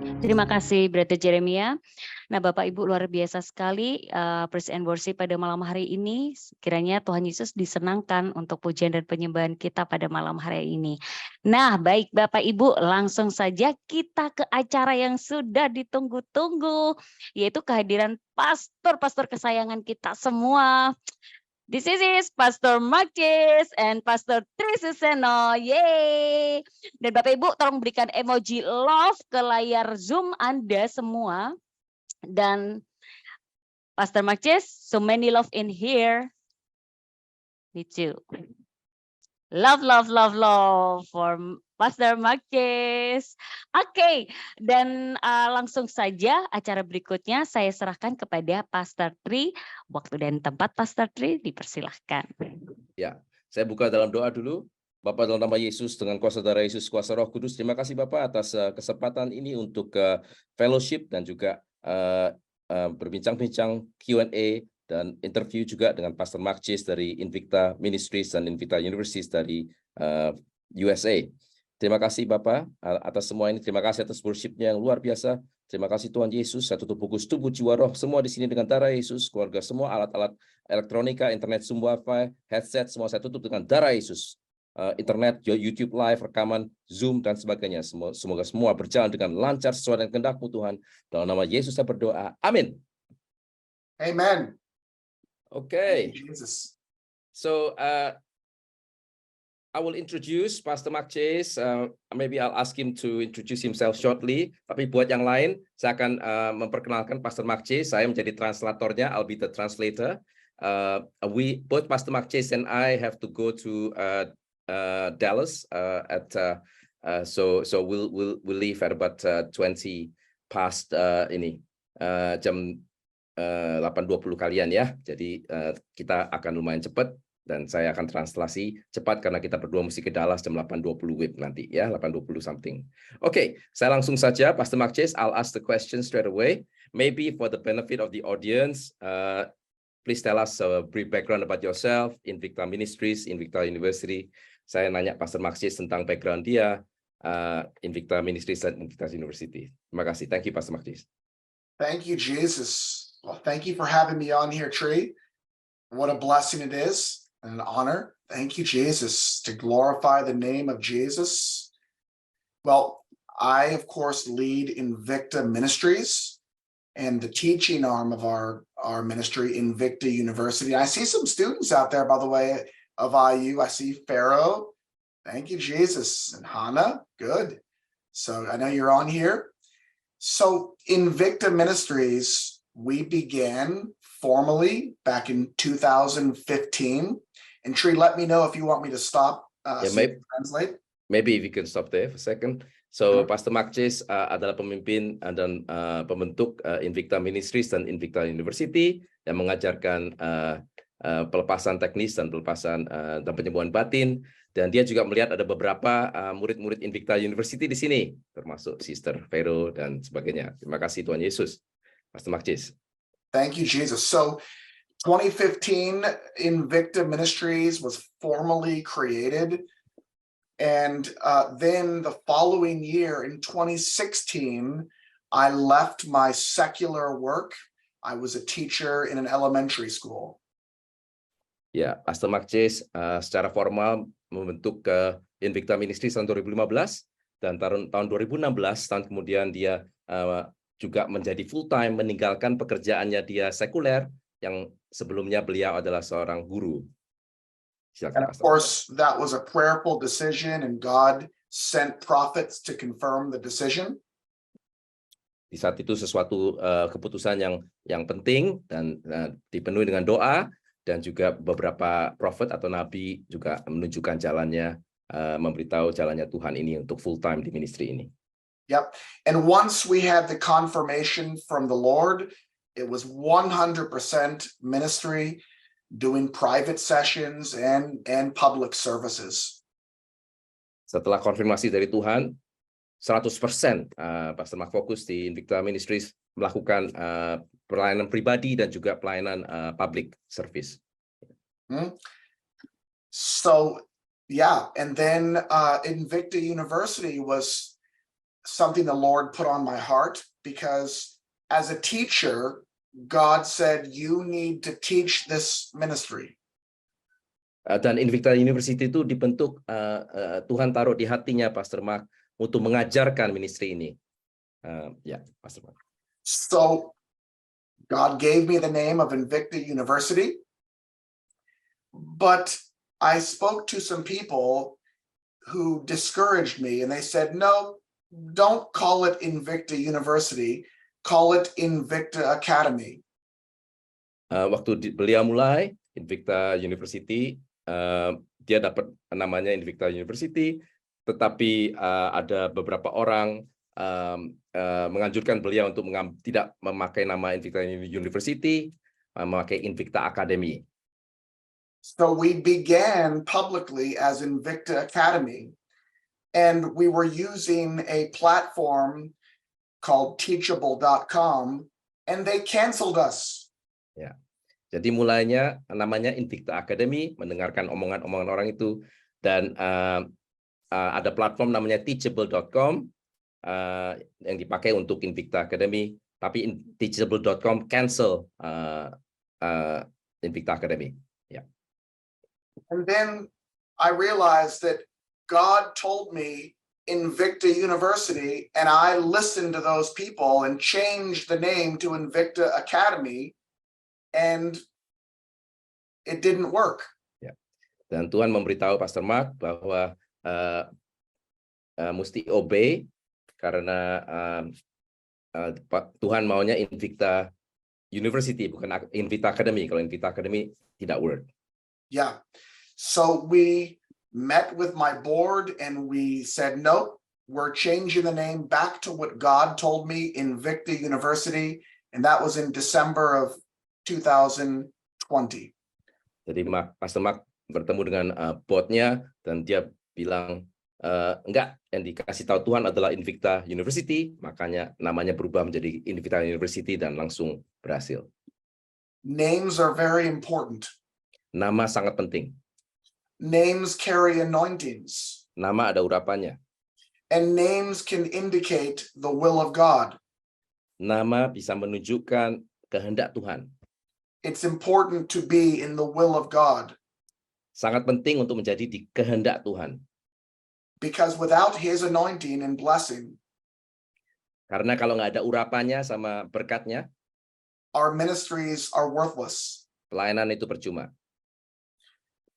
Terima kasih Brother Jeremia. Nah, Bapak Ibu luar biasa sekali praise and worship pada malam hari ini. Kiranya Tuhan Yesus disenangkan untuk pujian dan penyembahan kita pada malam hari ini. Nah, baik Bapak Ibu, langsung saja kita ke acara yang sudah ditunggu-tunggu, yaitu kehadiran pastor-pastor kesayangan kita semua. This is Pastor Markis and Pastor Trisuseno. Yeay. Dan Bapak Ibu tolong berikan emoji love ke layar Zoom Anda semua. Dan Pastor Markis, so many love in here. Me too. Love, love, love, love for Pastor Markis. Oke, dan langsung saja acara berikutnya saya serahkan kepada Pastor Tri. Waktu dan tempat Pastor Tri dipersilahkan. Ya, saya buka dalam doa dulu. Bapa dalam nama Yesus, dengan kuasa darah Yesus, kuasa Roh Kudus, terima kasih Bapak atas kesempatan ini untuk fellowship dan juga berbincang-bincang Q&A dan interview juga dengan Pastor Markis dari Invicta Ministries dan Invicta Universities dari USA. Terima kasih Bapak atas semua ini. Terima kasih atas worship-nya yang luar biasa. Terima kasih Tuhan Yesus. Saya tutup pukul tubuh, jiwa, roh semua di sini dengan darah Yesus. Keluarga semua, alat-alat elektronika, internet, sumber wifi, headset, semua saya tutup dengan darah Yesus. Internet, YouTube live, rekaman, Zoom, dan sebagainya. Semoga semua berjalan dengan lancar sesuai dengan kehendak-Mu Tuhan. Dalam nama Yesus saya berdoa. Amin. Amen. Okay. Jesus. So I will introduce Pastor Markis. Maybe I'll ask him to introduce himself shortly. Tapi buat yang lain, saya akan memperkenalkan Pastor Markis. Saya menjadi translatornya. I'll be the translator. Both Pastor Markis and I have to go to Dallas so we'll leave at about 20 past jam 8.20 kalian ya. Jadi kita akan lumayan cepat dan saya akan translasi cepat karena kita berdua mesti ke Dallas jam 8.20 WIB nanti ya, 8.20 something. Oke, saya langsung saja Pastor Markis, I'll ask the question straight away. Maybe for the benefit of the audience, please tell us a brief background about yourself, Invicta Ministries, Invicta University. Saya nanya Pastor Markis tentang background dia, Invicta Ministries dan Invicta University. Terima kasih. Thank you, Pastor Markis. Thank you, Jesus. Well, thank you for having me on here, Tree. What a blessing it is and an honor. Thank you, Jesus, to glorify the name of Jesus. Well, I, of course, lead Invicta Ministries and the teaching arm of our ministry, Invicta University. I see some students out there, by the way, of IU. I see Pharaoh. Thank you, Jesus. And Hannah, good. So I know you're on here. So Invicta Ministries, we began formally back in 2015. And Tree, let me know if you want me to stop translate. Maybe if you can stop there for a second. So Pastor Markis adalah pemimpin dan pembentuk Invicta Ministries dan Invicta University yang mengajarkan pelepasan teknis dan pelepasan dan penyembuhan batin, dan dia juga melihat ada beberapa murid-murid Invicta University di sini, termasuk Sister Vero dan sebagainya. Terima kasih Tuhan Yesus. Pastor Markis. Thank you, Jesus. So 2015, Invicta Ministries was formally created. And then the following year in 2016, I left my secular work. I was a teacher in an elementary school. Ya, Pastor Markis secara formal membentuk Invicta Ministries tahun 2015 dan tahun 2016 tahun kemudian dia juga menjadi full time, meninggalkan pekerjaannya dia sekuler yang sebelumnya beliau adalah seorang guru. Silakan, and of course that was a prayerful decision and God sent prophets to confirm the decision. Di saat itu sesuatu keputusan yang penting dan dipenuhi dengan doa. Dan juga beberapa prophet atau nabi juga menunjukkan jalannya, memberitahu jalannya Tuhan ini untuk full time di ministry ini. Yep. And once we had the confirmation from the Lord, it was 100% ministry, doing private sessions and public services. Setelah konfirmasi dari Tuhan, 100% Pastor Mark fokus di Invicta Ministries melakukan pelayanan pribadi dan juga pelayanan public service. So yeah, and then Invicta University was something the Lord put on my heart, because as a teacher, God said, you need to teach this ministry. Dan Invicta University itu dibentuk, Tuhan taruh di hatinya Pastor Mark untuk mengajarkan ministry ini. Ya, Pastor Mark. So God gave me the name of Invicta University, but I spoke to some people who discouraged me, and they said, no, don't call it Invicta University, call it Invicta Academy. Waktu beliau mulai Invicta University, dia dapat namanya Invicta University, tetapi ada beberapa orang menganjurkan beliau untuk tidak memakai nama Invicta University, memakai Invicta Academy. So we began publicly as Invicta Academy, and we were using a platform called teachable.com, and they canceled us. Ya. Jadi mulainya namanya Invicta Academy, mendengarkan omongan-omongan orang itu, dan ada platform namanya teachable.com yang dipakai untuk Invicta Academy, tapi teachable.com cancel Invicta Academy. Ya. And then I realized that God told me Invicta University, and I listened to those people and changed the name to Invicta Academy, and it didn't work. Ya. Dan Tuhan memberitahu Pastor Mark bahwa mesti obey, karena Tuhan maunya Invicta University, bukan Invicta Academy. Kalau Invicta Academy tidak work. Yeah. So we met with my board and we said, nope, we're changing the name back to what God told me, Invicta University. And that was in December of 2020. Jadi Pastor Mark bertemu dengan boardnya, dan dia bilang, enggak, yang dikasih tahu Tuhan adalah Invicta University, makanya namanya berubah menjadi Invicta University dan langsung berhasil. Names are very important. Nama sangat penting. Names carry anointings. Nama ada urapannya. And names can indicate the will of God. Nama bisa menunjukkan kehendak Tuhan. It's important to be in the will of God. Sangat penting untuk menjadi di kehendak Tuhan. Because without his anointing and blessing, karena kalau nggak ada urapannya sama berkatnya, our ministries are worthless. Pelayanan itu percuma.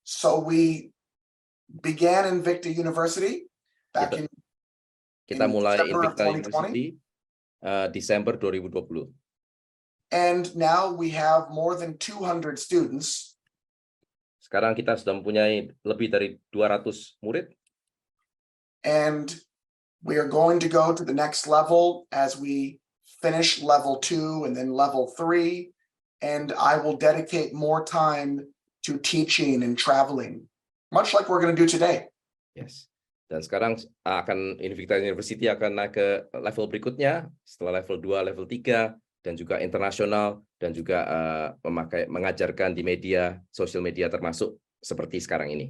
So we began Invicta University back in Kita mulai December of Invicta 2020. University Desember 2020. And now we have more than 200 students. Sekarang kita sudah mempunyai lebih dari 200 murid. And we are going to go to the next level as we finish level 2 and then level 3. And I will dedicate more time to teaching and traveling, much like we're going to do today. Yes. Dan sekarang Invicta University akan naik ke level berikutnya, setelah level 2, level 3, dan juga internasional, dan juga mengajarkan di media, sosial media, termasuk seperti sekarang ini.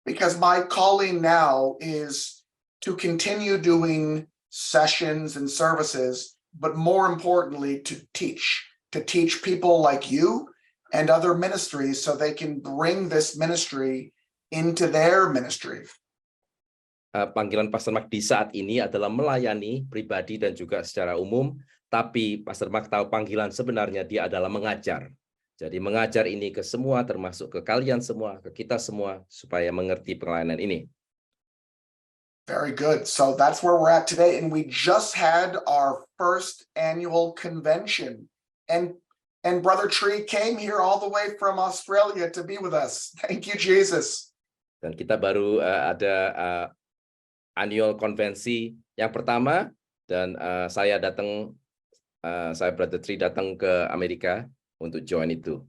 Because my calling now is to continue doing sessions and services, but more importantly, to teach people like you and other ministries so they can bring this ministry into their ministry. Panggilan Pastor Mark di saat ini adalah melayani pribadi dan juga secara umum, tapi Pastor Mark tahu panggilan sebenarnya dia adalah mengajar. Jadi mengajar ini ke semua, termasuk ke kalian semua, ke kita semua, supaya mengerti pelayanan ini. Very good. So that's where we're at today. And we just had our first annual convention. And Brother Tree came here all the way from Australia to be with us. Thank you, Jesus. Dan kita baru ada annual konvensi yang pertama, dan saya Brother Tree datang ke Amerika untuk join itu.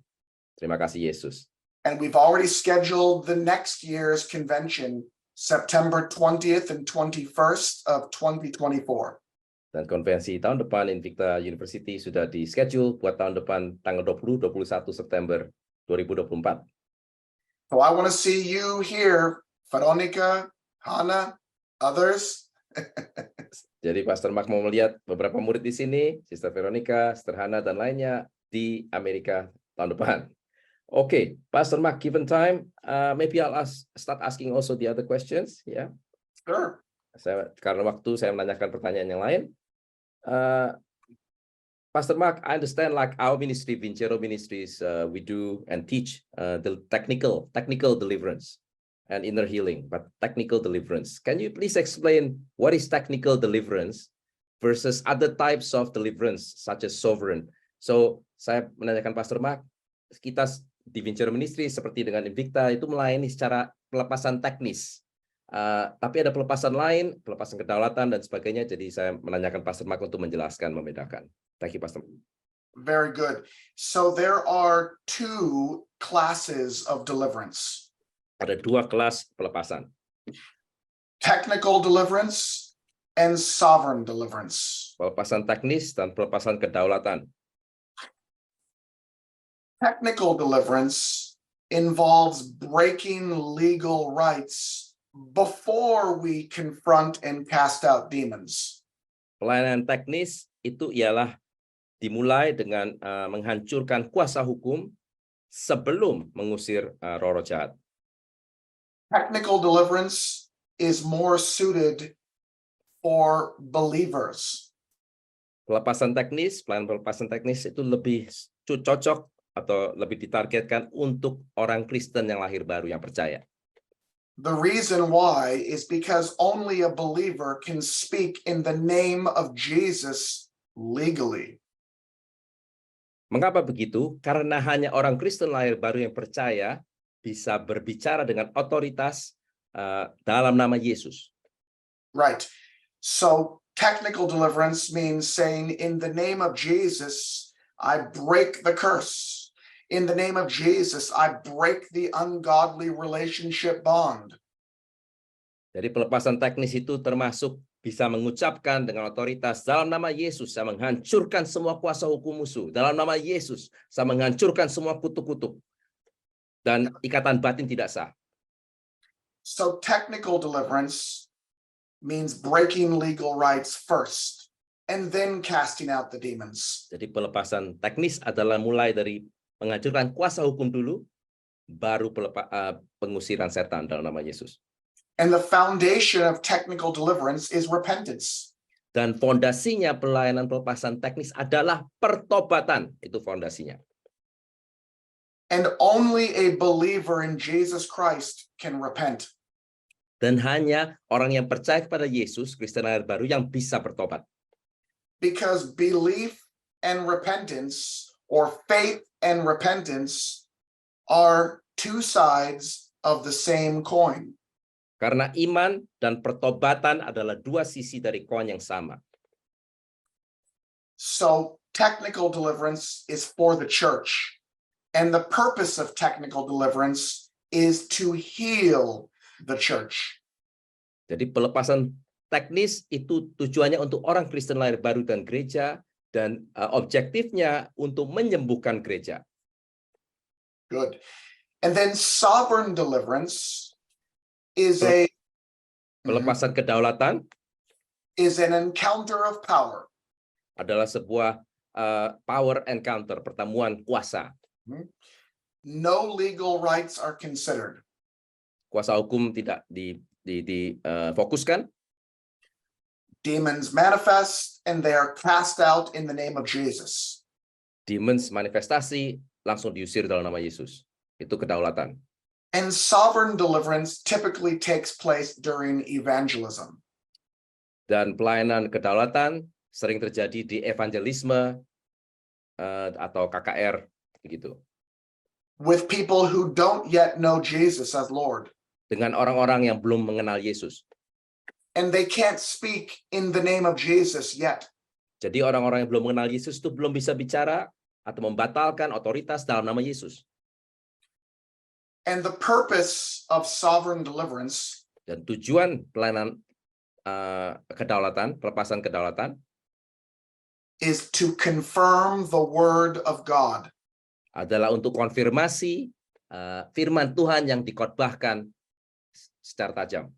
Terima kasih Yesus. And we've already scheduled the next year's convention, September 20th and 21st of 2024. Dan konvensi tahun depan Invicta University sudah di-schedule buat tahun depan tanggal 20-21 September 2024. So I want to see you here, Veronica, Hannah, others. Jadi Pastor Mark mau melihat beberapa murid di sini, Sister Veronica, Sister Hana, dan lainnya di Amerika tahun depan. Okay, Pastor Mark, given time, maybe I'll start asking also the other questions. Ya, Sure. karena waktu saya menanyakan pertanyaan yang lain. Pastor Mark, I understand like our ministry, Vincero Ministries, we do and teach the technical deliverance and inner healing, but technical deliverance. Can you please explain what is technical deliverance versus other types of deliverance, such as sovereign? So, saya menanyakan Pastor Mark, kita di Vincero Ministry seperti dengan Invicta itu melayani secara pelepasan teknis. Tapi ada pelepasan lain, pelepasan kedaulatan dan sebagainya. Jadi saya menanyakan Pastor Mark untuk menjelaskan, membedakan. Thank you, Pastor. Very good. So there are two classes of deliverance. Ada dua kelas pelepasan. Technical deliverance and sovereign deliverance. Pelepasan teknis dan pelepasan kedaulatan. Technical deliverance involves breaking legal rights before we confront and cast out demons. Pelayanan teknis itu ialah dimulai dengan menghancurkan kuasa hukum sebelum mengusir roh-roh jahat. Technical deliverance is more suited for believers. Pelayanan pelepasan teknis itu lebih cocok atau lebih ditargetkan untuk orang Kristen yang lahir baru yang percaya. The reason why is because only a believer can speak in the name of Jesus legally. Mengapa begitu? Karena hanya orang Kristen lahir baru yang percaya bisa berbicara dengan otoritas dalam nama Yesus. Right. So technical deliverance means saying, in the name of Jesus, I break the curse. In the name of Jesus, I break the ungodly relationship bond. Jadi pelepasan teknis itu termasuk bisa mengucapkan dengan otoritas, dalam nama Yesus saya menghancurkan semua kuasa hukum musuh. Dalam nama Yesus saya menghancurkan semua kutuk-kutuk. Dan ikatan batin tidak sah. So technical deliverance means breaking legal rights first and then casting out the demons. Jadi pelepasan teknis adalah mulai dari menghancurkan kuasa hukum dulu, baru pengusiran setan dalam nama Yesus. And the foundation of technical deliverance is repentance. Dan fondasinya pelayanan pelepasan teknis adalah pertobatan. Itu fondasinya. And only a believer in Jesus Christ can repent. Dan hanya orang yang percaya kepada Yesus, Kristen lahir baru, yang bisa bertobat. Because belief and repentance, or faith and repentance, are two sides of the same coin. Karena iman dan pertobatan adalah dua sisi dari koin yang sama. So technical deliverance is for the church. And the purpose of technical deliverance is to heal the church. Jadi pelepasan teknis itu tujuannya untuk orang Kristen lahir baru dan gereja, dan objektifnya untuk menyembuhkan gereja. Good. And then sovereign deliverance is Pelepasan kedaulatan is an encounter of power. Adalah sebuah power encounter, pertemuan kuasa. No legal rights are considered. Kuasa hukum tidak difokuskan. Demons manifest and they are cast out in the name of Jesus. Demons manifestasi, langsung diusir dalam nama Yesus. Itu kedaulatan. And sovereign deliverance typically takes place during evangelism. Dan pelayanan kedaulatan sering terjadi di evangelisme atau KKR begitu. With people who don't yet know Jesus as Lord. Dengan orang-orang yang belum mengenal Yesus. And they can't speak in the name of Jesus yet. Jadi orang-orang yang belum mengenal Yesus itu belum bisa bicara atau membatalkan otoritas dalam nama Yesus. And the purpose of sovereign deliverance, dan tujuan pelayanan kedaulatan, pelepasan kedaulatan, is to confirm the word of God. Adalah untuk konfirmasi firman Tuhan yang dikhotbahkan secara tajam.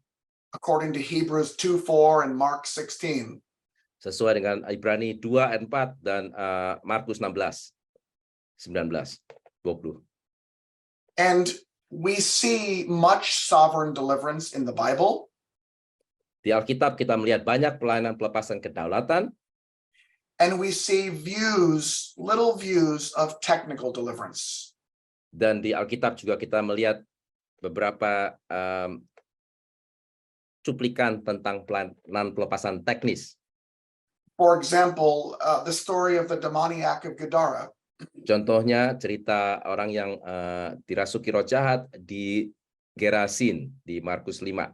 According to Hebrews 2:4 and Mark 16. sesuai dengan Ibrani 2 ayat 4 dan Markus 16, 19, 20. And we see much sovereign deliverance in the Bible. Di Alkitab kita melihat banyak pelayanan pelepasan kedaulatan, And we see little views of technical deliverance. dan di Alkitab juga kita melihat beberapa cuplikan tentang pelayanan pelepasan teknis. For example, the story of the demoniac of Gadara. Contohnya cerita orang yang dirasuki roh jahat di Gerasin di Markus 5.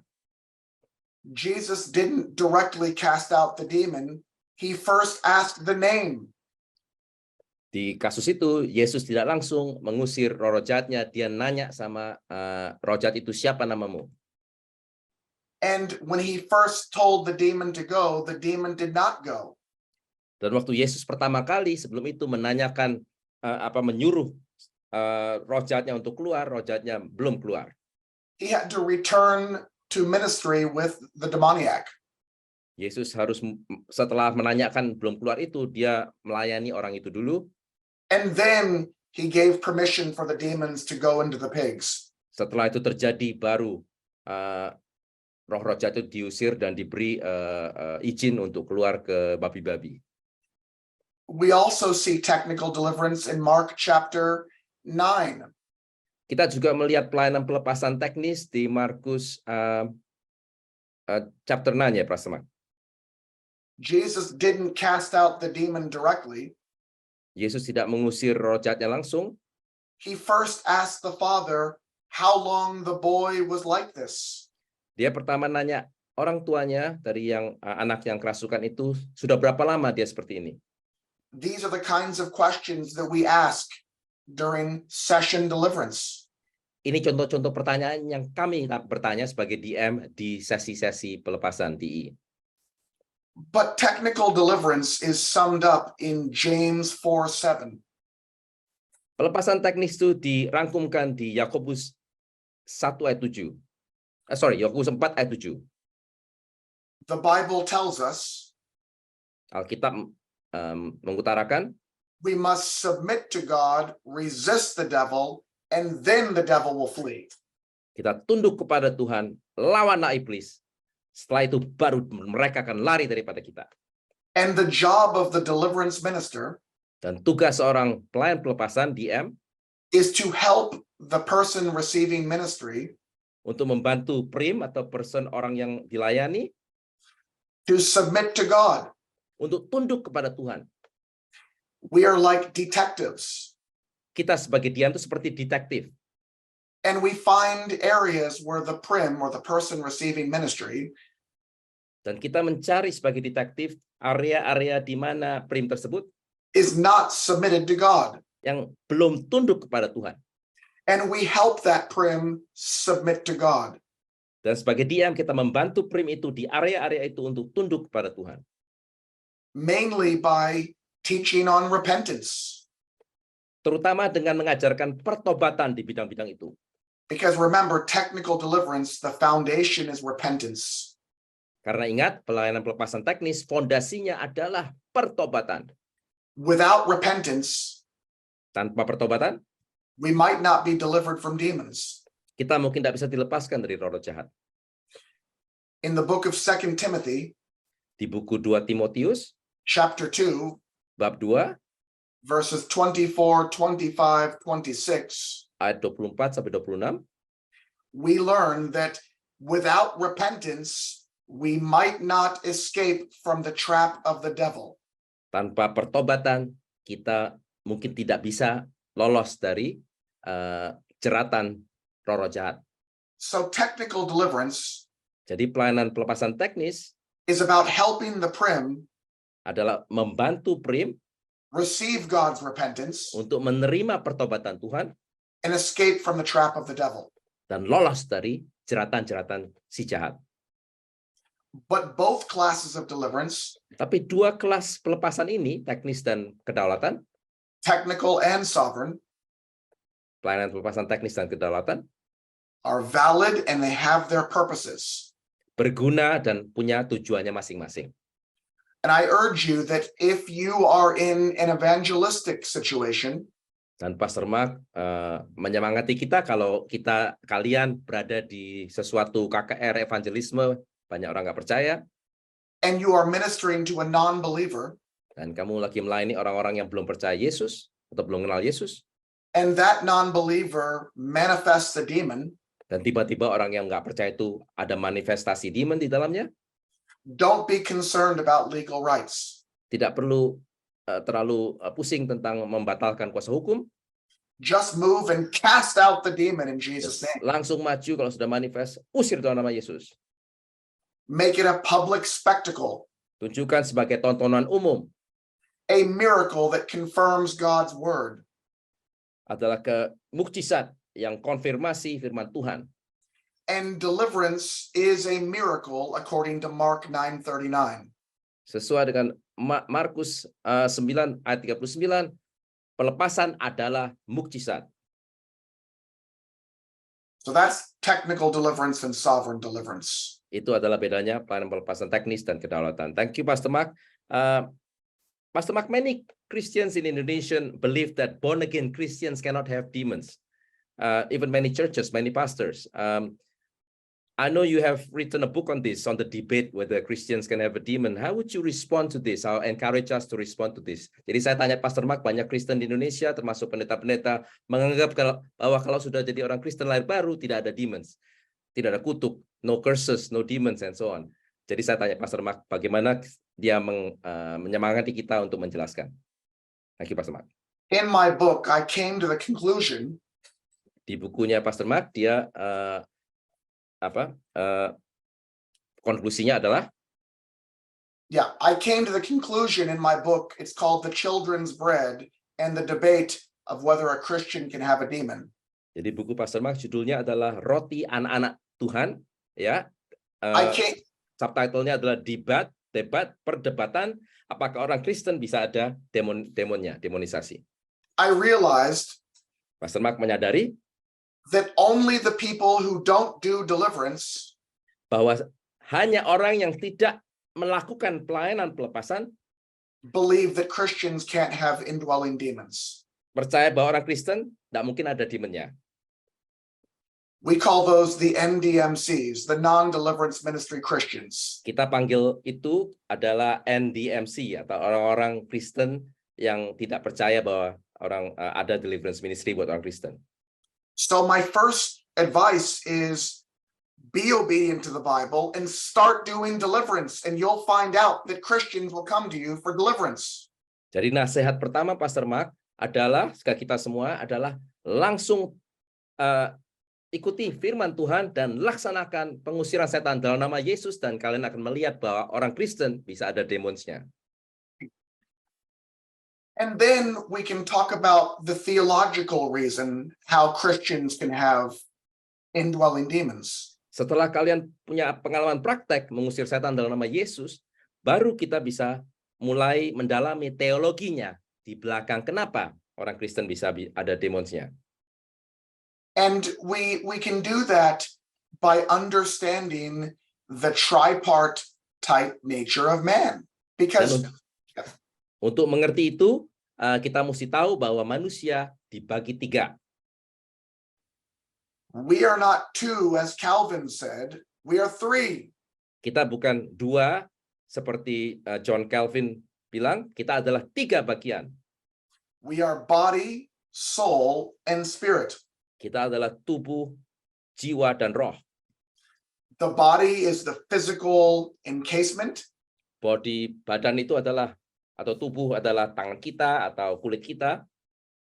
Jesus didn't directly cast out the demon. He first asked the name. Di kasus itu Yesus tidak langsung mengusir roh jahatnya, dia nanya sama roh jahat itu, siapa namamu? And when he first told the demon to go, the demon did not go. Dan waktu Yesus pertama kali sebelum itu menanyakan menyuruh roh jahatnya untuk keluar, roh jahatnya belum keluar. He had to return to ministry with the demoniac. Yesus harus setelah menanyakan belum keluar itu, dia melayani orang itu dulu. And then he gave permission for the demons to go into the pigs. Setelah itu terjadi, baru roh-roh jahat itu diusir dan diberi izin untuk keluar ke babi-babi. We also see technical deliverance in Mark chapter 9. Kita juga melihat pelayanan pelepasan teknis di Markus chapter 9 ya, Pastor Mark. Jesus didn't cast out the demon directly. Yesus tidak mengusir roh jahatnya langsung. He first asked the father how long the boy was like this. Dia pertama nanya orang tuanya dari yang anak yang kerasukan itu, sudah berapa lama dia seperti ini? These are the kinds of questions that we ask during session deliverance. Ini contoh-contoh pertanyaan yang kami bertanya sebagai DM di sesi-sesi pelepasan DI. But technical deliverance is summed up in James 4:7. Pelepasan teknis itu dirangkumkan di Yakobus 1 ayat 7. Yakobus 4 ayat 7. The Bible tells us Alkitab mengutarakan we must submit to God, resist the devil, and then the devil will flee. kita tunduk kepada Tuhan, lawanlah iblis. Setelah itu baru mereka akan lari daripada kita. And the job of the deliverance minister Dan tugas seorang pelayan pelepasan DM is to help the person receiving ministry untuk membantu prim atau person orang yang dilayani to submit to God. untuk tunduk kepada Tuhan. We are like detectives, Kita sebagai DM itu seperti detektif. and we find areas where the prim or the person receiving ministry Dan kita mencari sebagai detektif area-area di mana prim tersebut is not submitted to God. yang belum tunduk kepada Tuhan. And we help that prim submit to God. Dan sebagai DM kita membantu prim itu di area-area itu untuk tunduk kepada Tuhan. Mainly by teaching on repentance. Terutama dengan mengajarkan pertobatan di bidang-bidang itu. Because remember, technical deliverance, the foundation is repentance. Karena ingat, pelayanan pelepasan teknis, fondasinya adalah pertobatan. Without repentance, Tanpa pertobatan, we might not be delivered from demons. kita mungkin tidak bisa dilepaskan dari roh jahat. In the book of 2 Timothy, Di buku 2 Timotius, chapter 2, bab 2, verses 24, 25, 26, ayat 24 sampai 26, we learn that without repentance, we might not escape from the trap of the devil. tanpa pertobatan, kita mungkin tidak bisa lolos dari jeratan roh jahat. So technical deliverance Jadi pelayanan pelepasan teknis is about helping the prim adalah membantu prim receive God's repentance untuk menerima pertobatan Tuhan and escape from the trap of the devil. dan lolos dari jeratan-jeratan si jahat. But both classes of deliverance, Tapi dua kelas pelepasan ini, teknis dan kedaulatan, technical and sovereign, pelayanan pelepasan teknis dan kedaulatan, are valid and they have their purposes. berguna dan punya tujuannya masing-masing. And I urge you that if you are in an evangelistic situation, Dan Pastor Mark menyemangati kita kalau kalian berada di sesuatu KKR evangelisme, banyak orang nggak percaya, and you are ministering to a non-believer, dan kamu lagi melayani orang-orang yang belum percaya Yesus atau belum kenal Yesus, and that non-believer manifests a demon, dan tiba-tiba orang yang nggak percaya itu ada manifestasi demon di dalamnya, don't be concerned about legal rights. tidak perlu terlalu pusing tentang membatalkan kuasa hukum. Just move and cast out the demon in Jesus' name. Langsung maju kalau sudah manifest, usir dalam nama Yesus. Make it a public spectacle, Tunjukkan sebagai tontonan umum. a miracle that confirms God's word. Adalah mukjizat yang konfirmasi firman Tuhan. And deliverance is a miracle according to Mark 9:39. Sesuai dengan Markus 9 ayat 39, pelepasan adalah mukjizat. So that's technical deliverance and sovereign deliverance. Itu adalah bedanya pelayanan pelepasan teknis dan kedaulatan. Thank you, Pastor Mark. Pastor Mark, many Christians in Indonesia believe that born-again Christians cannot have demons. Even many churches, many pastors. I know you have written a book on this, on the debate whether Christians can have a demon. How would you respond to this? How encourage us to respond to this? Jadi saya tanya Pastor Mark, banyak Kristen di Indonesia, termasuk pendeta-pendeta, menganggap bahwa kalau sudah jadi orang Kristen lahir baru, tidak ada demons. Tidak ada kutuk, no curses, no demons, and so on. Jadi saya tanya Pastor Mark, bagaimana dia menyemangati kita untuk menjelaskan. Thank you, Pastor Mark. In my book, I came to the conclusion Di bukunya Pastor Mark, dia konklusinya adalah, I came to the conclusion in my book, it's called The Children's Bread and the Debate of Whether a Christian Can Have a Demon. jadi buku Pastor Mark judulnya adalah Roti Anak-anak Tuhan, ya. Subtitlenya adalah debat, perdebatan, apakah orang Kristen bisa ada demonisasi. I realized Pastor Mark menyadari that only the people who don't do deliverance bahwa hanya orang yang tidak melakukan pelayanan pelepasan believe that Christians can't have indwelling demons. percaya bahwa orang Kristen tidak mungkin ada demonnya. We call those the NDMCs, the non-deliverance ministry Christians. Kita panggil itu adalah NDMC atau orang-orang Kristen yang tidak percaya bahwa ada deliverance ministry buat orang Kristen. So my first advice is be obedient to the Bible and start doing deliverance, and you'll find out that Christians will come to you for deliverance. Jadi nasihat pertama Pastor Mark adalah, kita semua adalah langsung ikuti firman Tuhan dan laksanakan pengusiran setan dalam nama Yesus, dan kalian akan melihat bahwa orang Kristen bisa ada demonsnya. And then we can talk about the theological reason how Christians can have indwelling demons. Setelah kalian punya pengalaman praktek mengusir setan dalam nama Yesus, baru kita bisa mulai mendalami teologinya di belakang kenapa orang Kristen bisa ada demonsnya. And we can do that by understanding the tripartite nature of man. Because untuk mengerti itu, kita mesti tahu bahwa manusia dibagi 3. We are not 2, as Calvin said, we are 3. Kita bukan 2, seperti John Calvin bilang, kita adalah 3 bagian. We are body, soul, and spirit. Kita adalah tubuh, jiwa, dan roh. The body is the physical encasement. Badan itu adalah, atau tubuh adalah tangan kita atau kulit kita.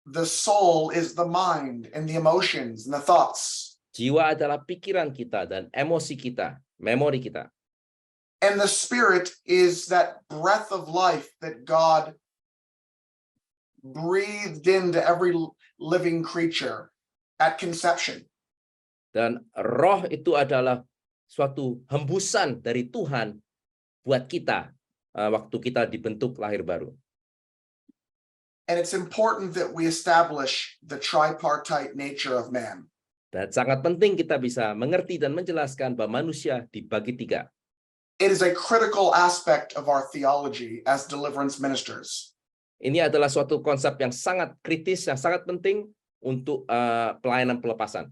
The soul is the mind and the emotions and the thoughts. Jiwa adalah pikiran kita dan emosi kita, memori kita. And the spirit is that breath of life that God breathed into every living creature at conception. Dan roh itu adalah suatu hembusan dari Tuhan buat kita waktu kita dibentuk lahir baru. And it's important that we establish the tripartite nature of man. Dan sangat penting kita bisa mengerti dan menjelaskan bahwa manusia dibagi 3. It is a critical aspect of our theology as deliverance ministers. Ini adalah suatu konsep yang sangat kritis, yang sangat penting untuk pelayanan pelepasan.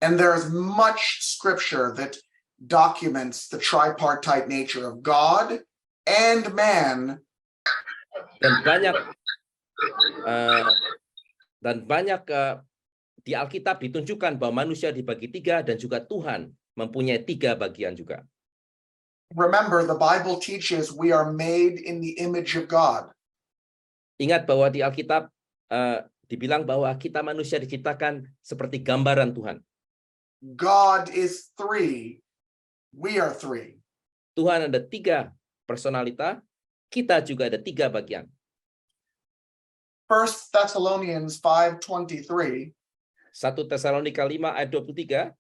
And there is much scripture that documents the tripartite nature of God and man. Dan banyak di Alkitab ditunjukkan bahwa manusia dibagi tiga dan juga Tuhan mempunyai tiga bagian juga. Remember, the Bible teaches we are made in the image of God. Ingat bahwa di Alkitab dibilang bahwa kita manusia diciptakan seperti gambaran Tuhan. God is three. We are three. Tuhan ada tiga personalita, kita juga ada tiga bagian. 1 Thessalonians 5:23 1 Tesalonika 5 ayat 23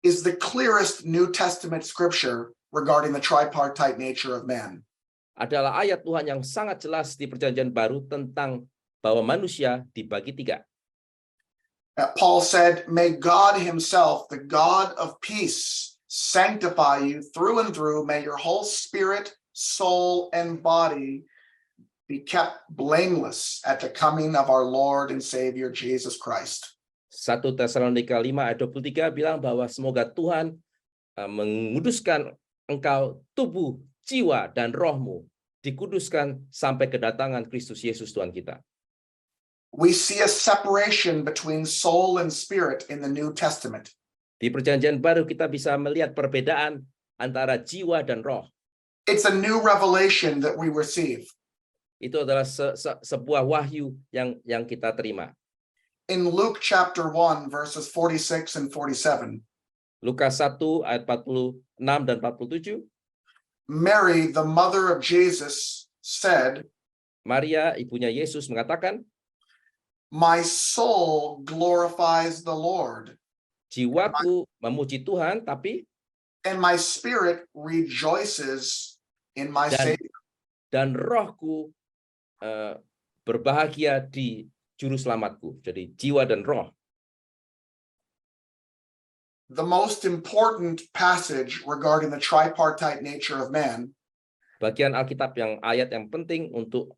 is the clearest New Testament scripture regarding the tripartite nature of man. adalah ayat Tuhan yang sangat jelas di Perjanjian Baru tentang bahwa manusia dibagi tiga. Paul said, "May God himself, the God of peace, sanctify you through and through. May your whole spirit, soul, and body be kept blameless at the coming of our Lord and Savior Jesus Christ." 1 Tesalonika 5 ayat 23 bilang bahwa semoga Tuhan menguduskan engkau, tubuh, jiwa, dan rohmu dikuduskan sampai kedatangan Kristus Yesus Tuhan kita. We see a separation between soul and spirit in the New Testament. Di Perjanjian Baru kita bisa melihat perbedaan antara jiwa dan roh. It's a new revelation that we receive. Itu adalah sebuah wahyu yang kita terima. In Luke chapter 1, verses 46 and 47, Lukas 1 ayat 46 dan 47, Mary, the mother of Jesus, said, Maria, ibunya Yesus mengatakan, "My soul glorifies the Lord, jiwaku memuji Tuhan, tapi and my spirit rejoices in my Savior." dan rohku berbahagia di juru selamatku. Jadi jiwa dan roh. The most important passage regarding the tripartite nature of man Bagian Alkitab ayat yang penting untuk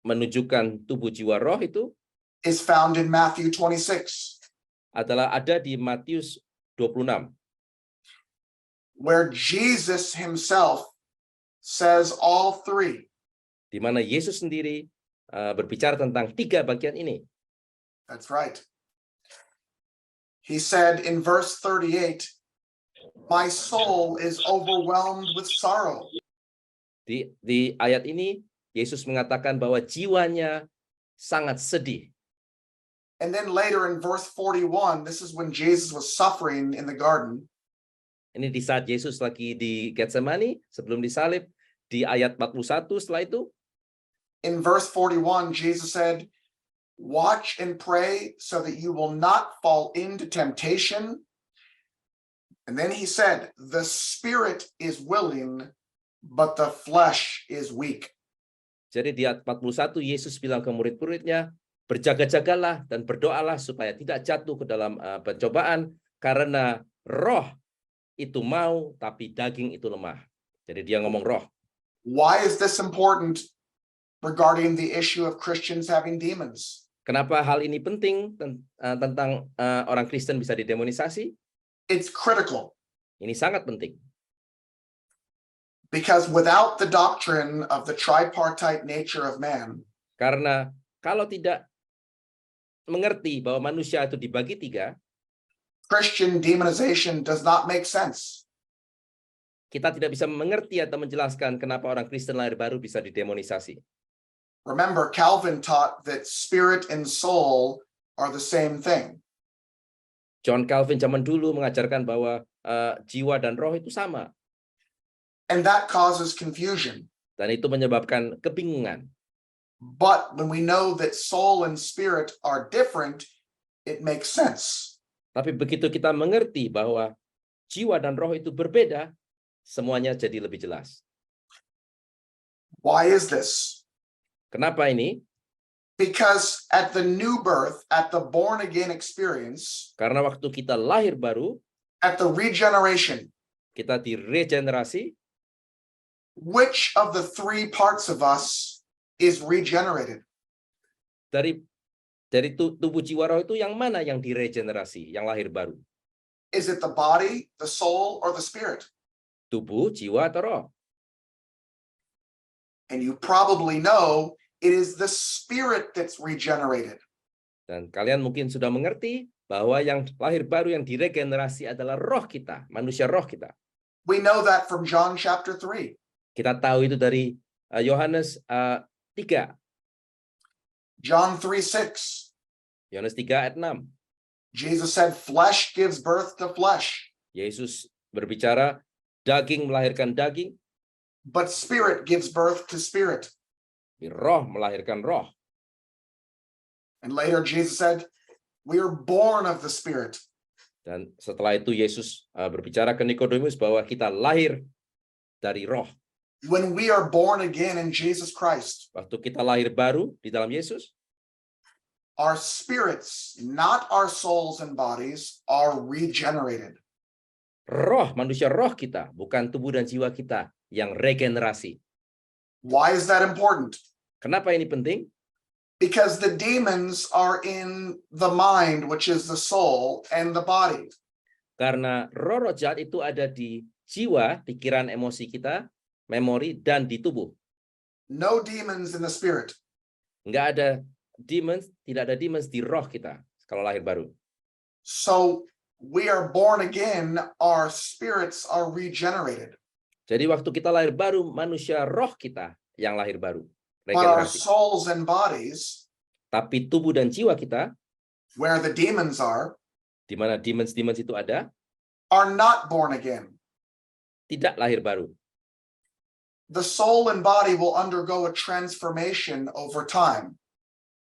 menunjukkan tubuh jiwa roh itu is found in Matthew 26, adalah ada di Matius 26. where Jesus himself says all three. Di mana Yesus sendiri berbicara tentang tiga bagian ini. That's right. He said in verse 38, "My soul is overwhelmed with sorrow." Di ayat ini Yesus mengatakan bahwa jiwanya sangat sedih. And then later in verse 41, this is when Jesus was suffering in the garden. Ini di saat Yesus lagi di Getsemani sebelum disalib, di ayat 41 setelah itu. In verse 41, Jesus said, "Watch and pray so that you will not fall into temptation." And then he said, "The spirit is willing, but the flesh is weak." Jadi di ayat 41 Yesus bilang ke murid-muridnya, berjaga-jagalah dan berdoalah supaya tidak jatuh ke dalam pencobaan, karena roh itu mau tapi daging itu lemah. Jadi dia ngomong roh. Why is this important regarding the issue of Christians having demons? Kenapa hal ini penting tentang orang Kristen bisa didemonisasi? It's critical Ini sangat penting. because without the doctrine of the tripartite nature of man, Karena kalau tidak mengerti bahwa manusia itu dibagi tiga, Christian demonization does not make sense. kita tidak bisa mengerti atau menjelaskan kenapa orang Kristen lahir baru bisa didemonisasi. Remember, Calvin taught that spirit and soul are the same thing. John Calvin zaman dulu mengajarkan bahwa jiwa dan roh itu sama. And that causes confusion. Dan itu menyebabkan kebingungan. But when we know that soul and spirit are different, it makes sense. Tapi begitu kita mengerti bahwa jiwa dan roh itu berbeda, semuanya jadi lebih jelas. Why is this? Kenapa ini? Because at the new birth, at the born again experience, Karena waktu kita lahir baru, at the regeneration, kita diregenerasi, which of the three parts of us is regenerated? Dari tubuh jiwa roh itu yang mana yang diregenerasi, yang lahir baru? Is it the body, the soul, or the spirit? Tubuh, jiwa, atau roh? And you probably know it is the spirit that's regenerated. Dan kalian mungkin sudah mengerti bahwa yang lahir baru, yang diregenerasi adalah roh kita, manusia roh kita. We know that from John chapter 3. Kita tahu itu dari Yohanes 3. John 3:6. Yohanes 3 ayat 6. Jesus said, flesh gives birth to flesh, Yesus berbicara, daging melahirkan daging, but spirit gives birth to spirit. roh melahirkan roh. And later Jesus said, we are born of the spirit. Dan setelah itu Yesus berbicara ke Nikodemus bahwa kita lahir dari roh. When we are born again in Jesus Christ, Waktu kita lahir baru di dalam Yesus, our spirits, not our souls and bodies, are regenerated. roh, manusia roh kita, bukan tubuh dan jiwa kita yang regenerasi. Why is that important? Kenapa ini penting? Because the demons are in the mind, which is the soul, and the body. Karena roh jahat itu ada di jiwa, pikiran, emosi kita, memori, dan di tubuh. No demons in the spirit. Nggak ada demons, tidak ada demons di roh kita kalau lahir baru. So we are born again, our spirits are regenerated. Jadi waktu kita lahir baru, manusia roh kita yang lahir baru. But our Regenerasi. souls and bodies, Tapi tubuh dan jiwa kita, where the demons are di mana demons itu ada, not born again. tidak lahir baru. The soul and body will undergo a transformation over time.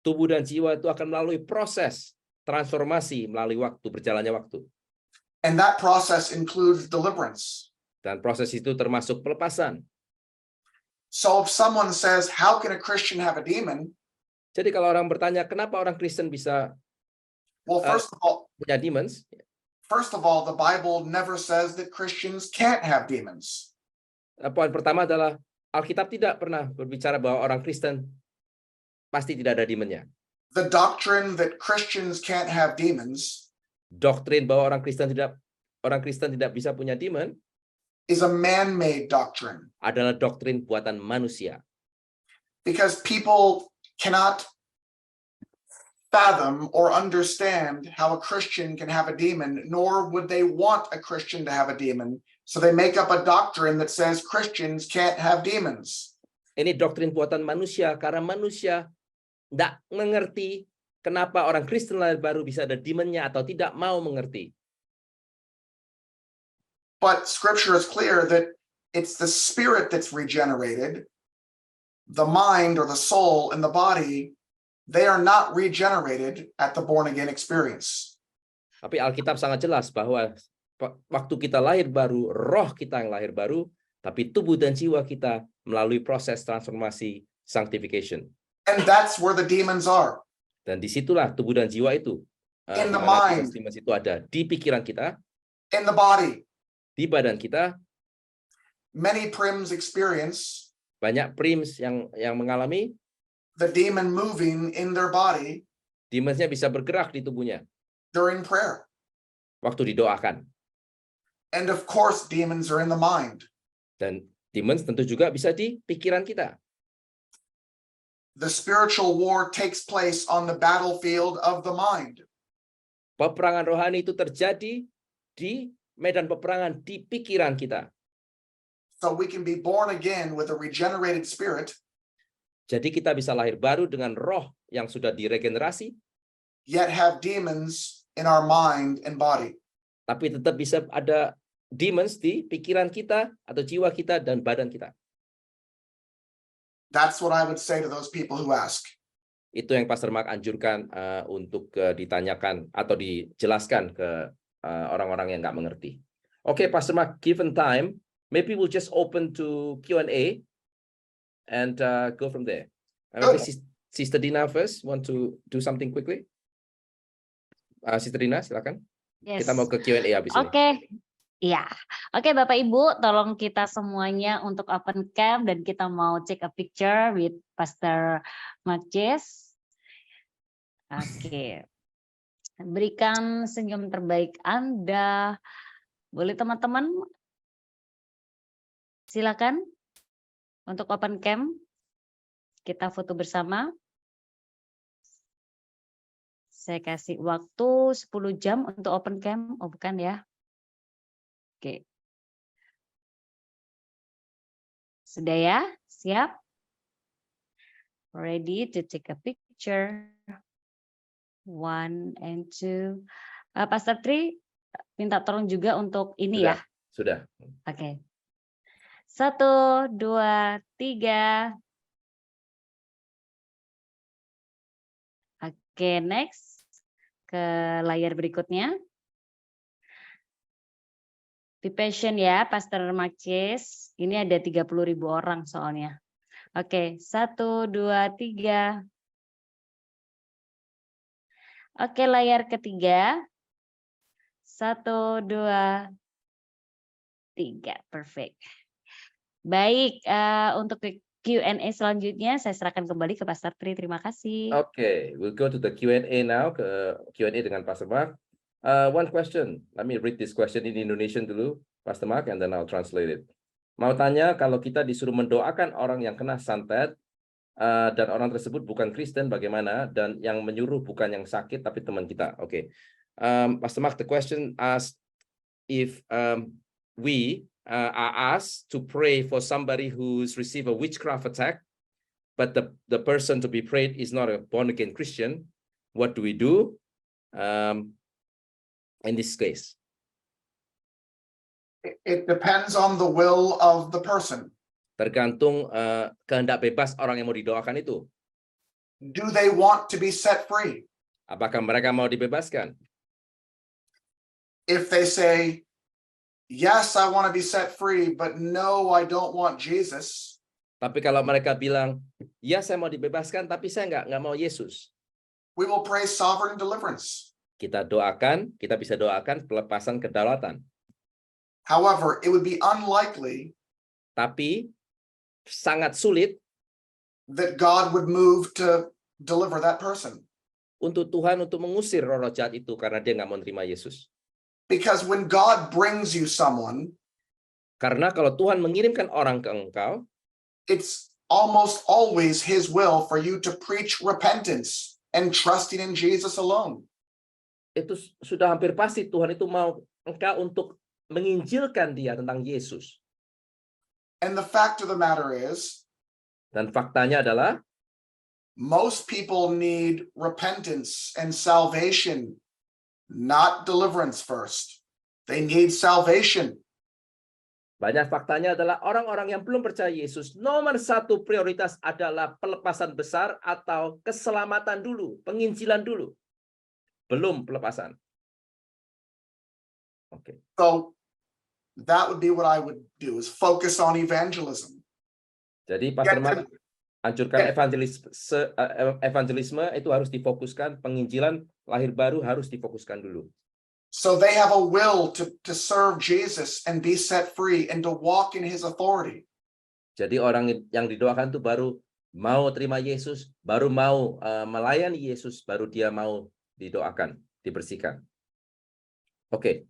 Tubuh dan jiwa itu akan melalui proses transformasi melalui waktu, berjalannya waktu. And that process includes deliverance. Dan proses itu termasuk pelepasan. So if someone says, how can a Christian have a demon? Jadi kalau orang bertanya, kenapa orang Kristen bisa Well, punya demons? first of all, the Bible never says that Christians can't have demons. Poin pertama adalah Alkitab tidak pernah berbicara bahwa orang Kristen pasti tidak ada demonnya. The doctrine that Christians can't have demons Doktrin bahwa orang Kristen tidak bisa punya demon is a man-made doctrine, adalah doktrin buatan manusia. because people cannot fathom or understand how a Christian can have a demon, nor would they want a Christian to have a demon. So they make up a doctrine that says Christians can't have demons. Ini doktrin buatan manusia karena manusia tidak mengerti kenapa orang Kristen lahir baru bisa ada demonnya atau tidak mau mengerti. But scripture is clear that it's the spirit that's regenerated. The mind or the soul and the body, they are not regenerated at the born again experience. Tapi Alkitab sangat jelas bahwa waktu kita lahir baru, roh kita yang lahir baru, tapi tubuh dan jiwa kita melalui proses transformasi sanctification. And that's where the demons are. Dan disitulah tubuh dan jiwa itu. In the di mana mind. demons itu ada di pikiran kita, In the body, di badan kita. many prims experience Banyak prims yang mengalami the demon moving in their body demonsnya bisa bergerak di tubuhnya during prayer. waktu didoakan. And of course, demons are in the mind. Dan demons tentu juga bisa di pikiran kita. The spiritual war takes place on the battlefield of the mind. Peperangan rohani itu terjadi di medan peperangan di pikiran kita. So we can be born again with a regenerated spirit, Jadi kita bisa lahir baru dengan roh yang sudah diregenerasi, yet have demons in our mind and body. tapi tetap bisa ada demons di pikiran kita atau jiwa kita dan badan kita. That's what I would say to those people who ask. Itu yang Pastor Mark anjurkan untuk ditanyakan atau dijelaskan ke orang-orang yang nggak mengerti. Oke, Pastor Mark, given time, maybe we'll just open to Q&A and go from there. Maybe Sister Dina first, want to do something quickly? Sister Dina, silakan. Yes. Kita mau ke Q&A habis ini. Oke. Iya. Oke, Bapak Ibu, tolong kita semuanya untuk open cam dan kita mau take a picture with Pastor Marques. Oke. Berikan senyum terbaik Anda. Boleh teman-teman? Silakan untuk open cam. Kita foto bersama. Saya kasih waktu 10 jam untuk open cam. Oh, bukan ya. Oke. Sudah ya? Siap? Ready to take a picture. 1 and 2. Pastor Tri, minta tolong juga untuk ini ya. Sudah. Oke. 1, 2, 3. Oke, next. Ke layar berikutnya. Be patient ya, Pastor Marques. Ini ada 30.000 orang soalnya. Oke, 1, 2, 3. Oke, layar ketiga. 1, 2, 3. Perfect. Baik, untuk Q&A selanjutnya saya serahkan kembali ke Pastor Tri. Terima kasih. Okay, we'll go to the Q&A now. Q&A dengan Pastor Mark. One question. Let me read this question in Indonesian dulu, Pastor Mark, and then I'll translate it. Mau tanya, kalau kita disuruh mendoakan orang yang kena santet, dan orang tersebut bukan Kristen, bagaimana? Dan yang menyuruh bukan yang sakit, tapi teman kita. Oke. Pastor Mark, the question asked if we are asked to pray for somebody who's received a witchcraft attack, but the person to be prayed is not a born-again Christian, what do we do in this case? It depends on the will of the person. Tergantung kehendak bebas orang yang mau didoakan itu. Do they want to be set free? Apakah mereka mau dibebaskan? If they say, yes, I want to be set free, but no, I don't want Jesus. Tapi kalau mereka bilang, ya saya mau dibebaskan, tapi saya nggak mau Yesus. We will pray sovereign deliverance. Kita bisa doakan pelepasan kedaulatan. However, it would be unlikely Tapi sangat sulit that God would move to deliver that person. untuk Tuhan untuk mengusir roh jahat itu karena dia nggak mau terima Yesus. Because when God brings you someone, Karena kalau Tuhan mengirimkan orang ke engkau, it's almost always his will for you to preach repentance and trusting in Jesus alone. itu sudah hampir pasti Tuhan itu mau engkau untuk menginjilkan dia tentang Yesus. And the fact of the matter is, Dan faktanya adalah most people need repentance and salvation, not deliverance first. They need salvation. banyak faktanya adalah orang-orang yang belum percaya Yesus, nomor satu prioritas adalah pelepasan besar atau keselamatan dulu, penginjilan dulu. Belum pelepasan. Oke. So that would be what I would do, is focus on evangelism. Jadi Pastor Mark hancurkan evangelisme itu harus difokuskan, penginjilan lahir baru harus difokuskan dulu. So they have a will to serve Jesus and be set free and to walk in his authority. Jadi orang yang didoakan itu baru mau terima Yesus, baru mau melayani Yesus, baru dia mau didoakan, dibersihkan. Oke,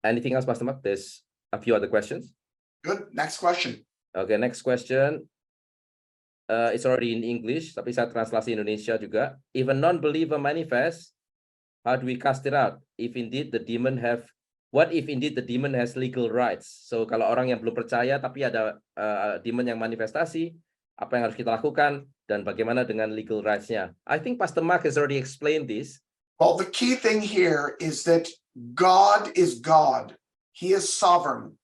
anything else, Pastor Mark? There's a few other questions. Good. Next question. Okay, next question. It's already in English, tapi saya translasi Indonesia juga. If a non-believer manifests, how do we cast it out? What if indeed the demon has legal rights? So kalau orang yang belum percaya tapi ada demon yang manifestasi, apa yang harus kita lakukan dan bagaimana dengan legal rights-nya? I think Pastor Mark has already explained this. Well, the key thing here is that God is God. He is sovereign.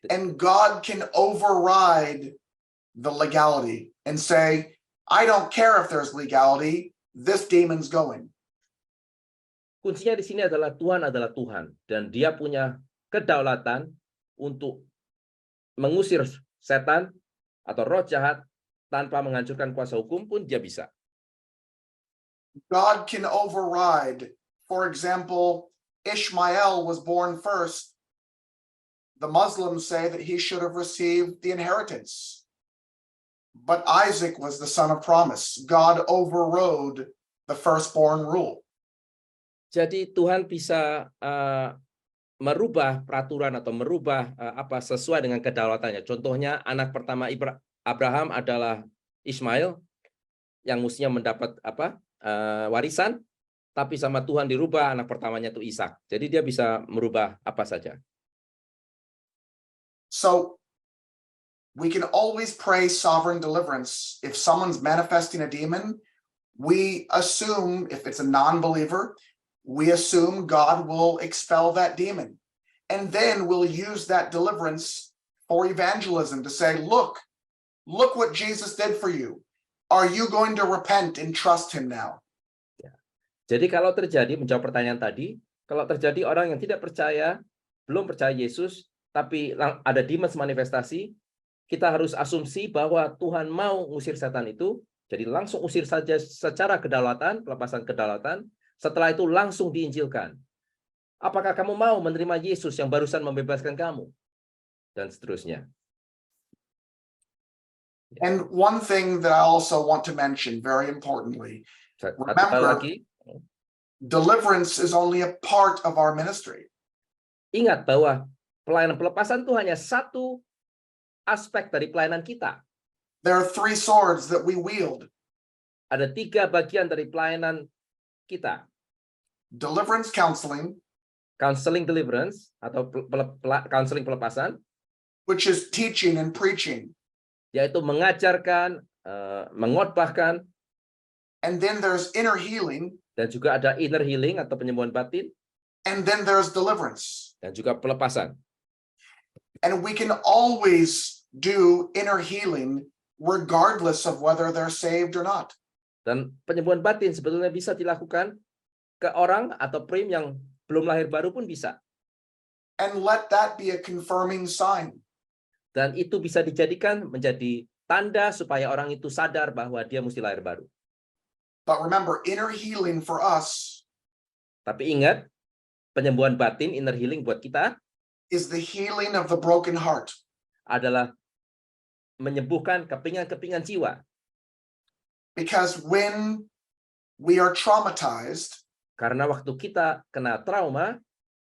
And God can override the legality and say, I don't care if there's legality, this demon's going. Kuncinya di sini adalah Tuhan dan dia punya kedaulatan untuk mengusir setan atau roh jahat tanpa menghancurkan kuasa hukum pun dia bisa. God can override, for example, Ishmael was born first, the Muslims say that he should have received the inheritance. But Isaac was the son of promise. God overrode the firstborn rule. Jadi Tuhan bisa merubah peraturan atau merubah apa sesuai dengan kedaulatannya. Contohnya anak pertama Abraham adalah Ishmael yang mestinya mendapat warisan, tapi sama Tuhan dirubah anak pertamanya itu Ishak. Jadi dia bisa merubah apa saja. So we can always pray sovereign deliverance. If someone's manifesting a demon, we assume, if it's a non-believer, we assume God will expel that demon. And then we'll use that deliverance for evangelism to say, look what Jesus did for you. Are you going to repent and trust him now? Jadi kalau terjadi, menjawab pertanyaan tadi, kalau terjadi orang yang tidak percaya, belum percaya Yesus, tapi ada demons manifestasi, kita harus asumsi bahwa Tuhan mau ngusir setan itu, jadi langsung usir saja secara kedaulatan, pelepasan kedaulatan, setelah itu langsung diinjilkan. Apakah kamu mau menerima Yesus yang barusan membebaskan kamu? Dan seterusnya. And one thing that I also want to mention, very importantly, remember, deliverance is only a part of our ministry. Ingat bahwa pelayanan pelepasan itu hanya satu aspek dari pelayanan kita. There are 3 swords that we wield. Ada 3 bagian dari pelayanan kita. Deliverance counseling, Counseling deliverance atau counseling pelepasan, which is teaching and preaching. Yaitu mengajarkan, mengkhotbahkan. And then there's inner healing. Dan juga ada inner healing atau penyembuhan batin. And then there's deliverance. Dan juga pelepasan. And we can always do inner healing regardless of whether they're saved or not. Dan penyembuhan batin sebetulnya bisa dilakukan ke orang atau prim yang belum lahir baru pun bisa. And let that be a confirming sign. Dan itu bisa dijadikan menjadi tanda supaya orang itu sadar bahwa dia mesti lahir baru. But remember, inner healing for us, tapi ingat, penyembuhan batin, inner healing buat kita, is the healing of the broken heart. Adalah menyembuhkan kepingan-kepingan jiwa. Because when we are traumatized, karena waktu kita kena trauma,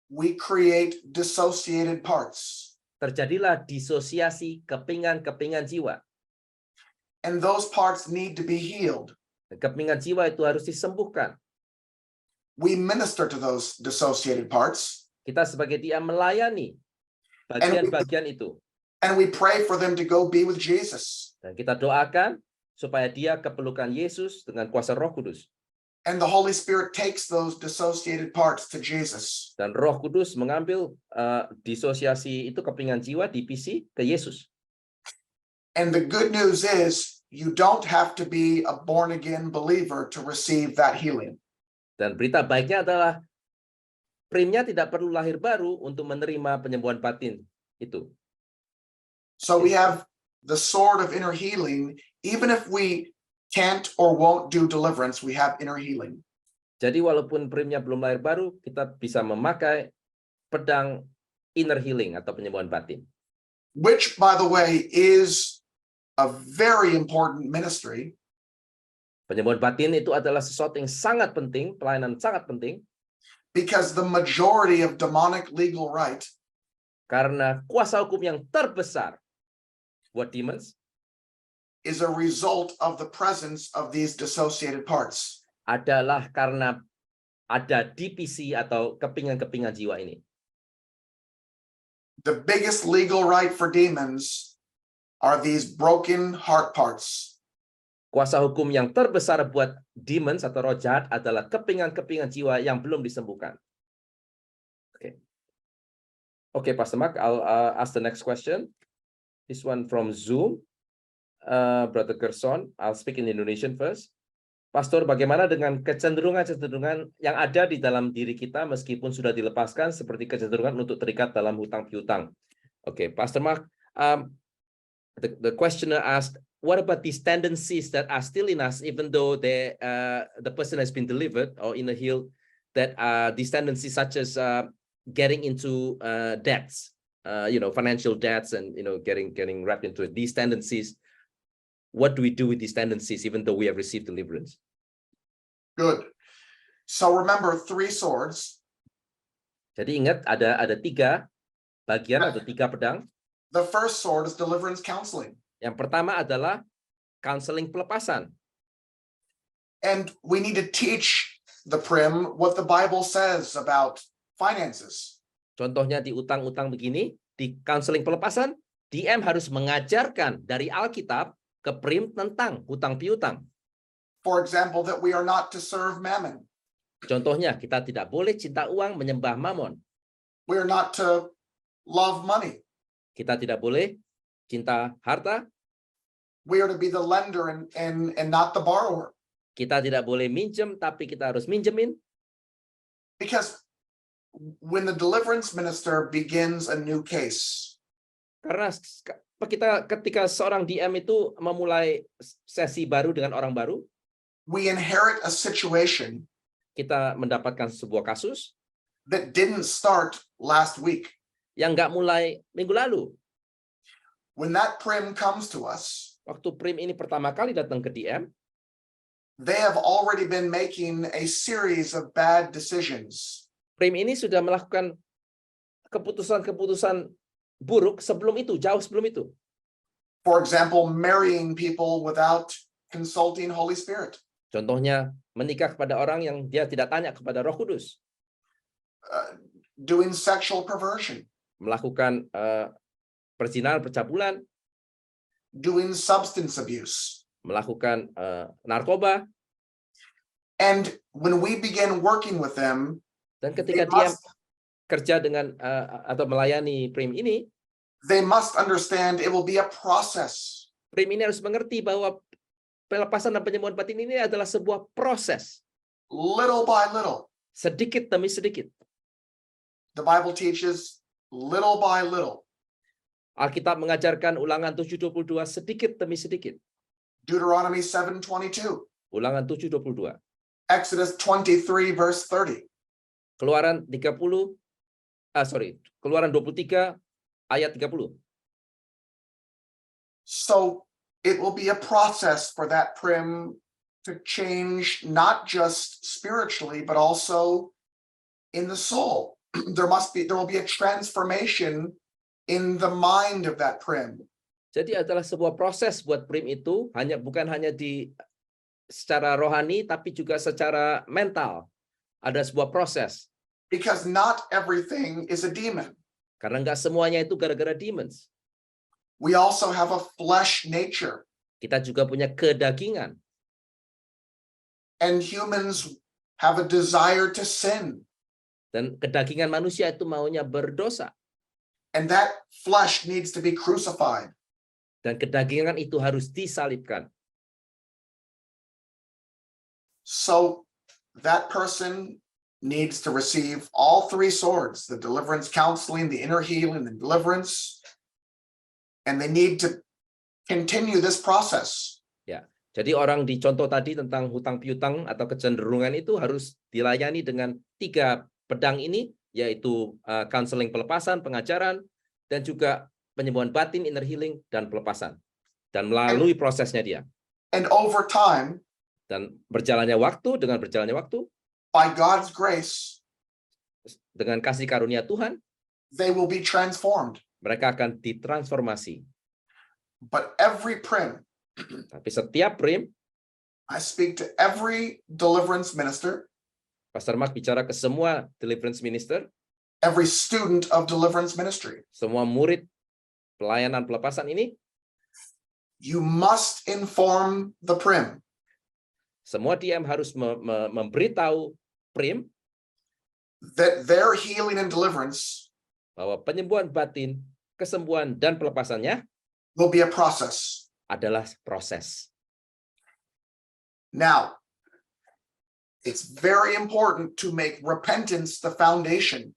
we create dissociated parts. Terjadilah disosiasi kepingan-kepingan jiwa. And those parts need to be healed. Kepingan jiwa itu harus disembuhkan. We minister to those dissociated parts. Kita sebagai dia melayani bagian-bagian itu. And we pray for them to go be with Jesus. Dan kita doakan supaya dia kepelukan Yesus dengan kuasa Roh Kudus. And the Holy Spirit takes those dissociated parts to Jesus. Dan Roh Kudus mengambil disosiasi itu kepingan jiwa divisi ke Yesus. And the good news is you don't have to be a born again believer to receive that healing. Dan berita baiknya adalah primnya tidak perlu lahir baru untuk menerima penyembuhan batin itu. So we have the sword of inner healing. Even if we can't or won't do deliverance, we have inner healing. Jadi walaupun primnya belum lahir baru, kita bisa memakai pedang inner healing atau penyembuhan batin. Which, by the way, is a very important ministry. Penyembuhan batin itu adalah sesuatu yang sangat penting, pelayanan sangat penting. Because the majority of demonic legal right, karena kuasa hukum yang terbesar buat demons, is a result of the presence of these dissociated parts. Adalah karena ada divisi atau kepingan-kepingan jiwa ini. The biggest legal right for demons are these broken heart parts. Kuasa hukum yang terbesar buat demons atau roh jahat adalah kepingan-kepingan jiwa yang belum disembuhkan. Okay, Pastor Mark, I'll ask the next question. This one from Zoom. Brother Gerson, I'll speak in Indonesian first. Pastor, bagaimana dengan kecenderungan-kecenderungan yang ada di dalam diri kita meskipun sudah dilepaskan, seperti kecenderungan untuk terikat dalam hutang piutang? Okay, Pastor Mark, the questioner asked, what about these tendencies that are still in us, even though the person has been delivered or in a healed? that these tendencies such as getting into debts, financial debts, and getting wrapped into it. These tendencies. What do we do with these tendencies, even though we have received deliverance? Good. So remember 3 swords. Jadi ingat ada 3 bagian atau 3 pedang. The first sword is deliverance counseling. Yang pertama adalah counseling pelepasan. And we need to teach the prim what the Bible says about finances. Contohnya di utang-utang begini, di counseling pelepasan, DM harus mengajarkan dari Alkitab ke prim tentang hutang piutang. For example, that we are not to serve mammon. Contohnya, kita tidak boleh cinta uang menyembah mamon. We are not to love money. Kita tidak boleh cinta harta. We are to be the lender and not the borrower. Kita tidak boleh minjem, tapi kita harus minjemin. Because when the deliverance minister begins a new case, Karena ketika seorang DM itu memulai sesi baru dengan orang baru, we inherit a situation kita mendapatkan sebuah kasus that didn't start last week. yang nggak mulai minggu lalu. When that prim comes to us, Waktu prim ini pertama kali datang ke DM, they have already been making a series of bad decisions. prim ini sudah melakukan keputusan-keputusan buruk sebelum itu, jauh sebelum itu. For example, marrying people without consulting Holy Spirit, Contohnya, menikah kepada orang yang dia tidak tanya kepada Roh Kudus, doing sexual perversion, melakukan perzinahan, percabulan, doing substance abuse. melakukan narkoba. And when we begin working with them, Dan they ketika dia must, kerja dengan atau melayani prim ini, they must understand it will be a process. prim ini harus mengerti bahwa pelepasan dan penyembuhan batin ini adalah sebuah proses, Little by little. sedikit demi sedikit. The Bible teaches little by little. Alkitab mengajarkan Ulangan 7:22 sedikit demi sedikit. Deuteronomy 7:22. Ulangan 7:22. Exodus 23 verse 30. Keluaran 23 ayat 30. So it will be a process for that prim to change, not just spiritually, but also in the soul. There will be a transformation in the mind of that prim. Jadi adalah sebuah proses buat prim itu, bukan hanya secara rohani, tapi juga secara mental. Ada sebuah proses. Because not everything is a demon. Karena nggak semuanya itu gara-gara demons. We also have a flesh nature. Kita juga punya kedagingan. And humans have a desire to sin. Dan kedagingan manusia itu maunya berdosa. And that flesh needs to be crucified. Dan kedagingan itu harus disalibkan. So that person needs to receive all 3 swords, the deliverance counseling, the inner healing, the deliverance. And they need to continue this process. Ya, jadi orang di contoh tadi tentang hutang piutang atau kecenderungan itu harus dilayani dengan 3 pedang ini, yaitu counseling pelepasan, pengajaran, dan juga penyembuhan batin, inner healing, dan pelepasan. Dan melalui prosesnya dia. And over time, Dan berjalannya waktu, by God's grace, dengan kasih karunia Tuhan, they will be transformed. mereka akan ditransformasi. But every prim, Tapi setiap prim, I speak to every deliverance minister, Pastor Mark bicara ke semua deliverance minister, every student of deliverance ministry. semua murid pelayanan pelepasan ini, You must inform the prim semua DM harus memberitahu prim that their healing and deliverance bahwa penyembuhan batin, kesembuhan, dan pelepasannya will be a process. adalah proses. Now, it's very important to make repentance the foundation.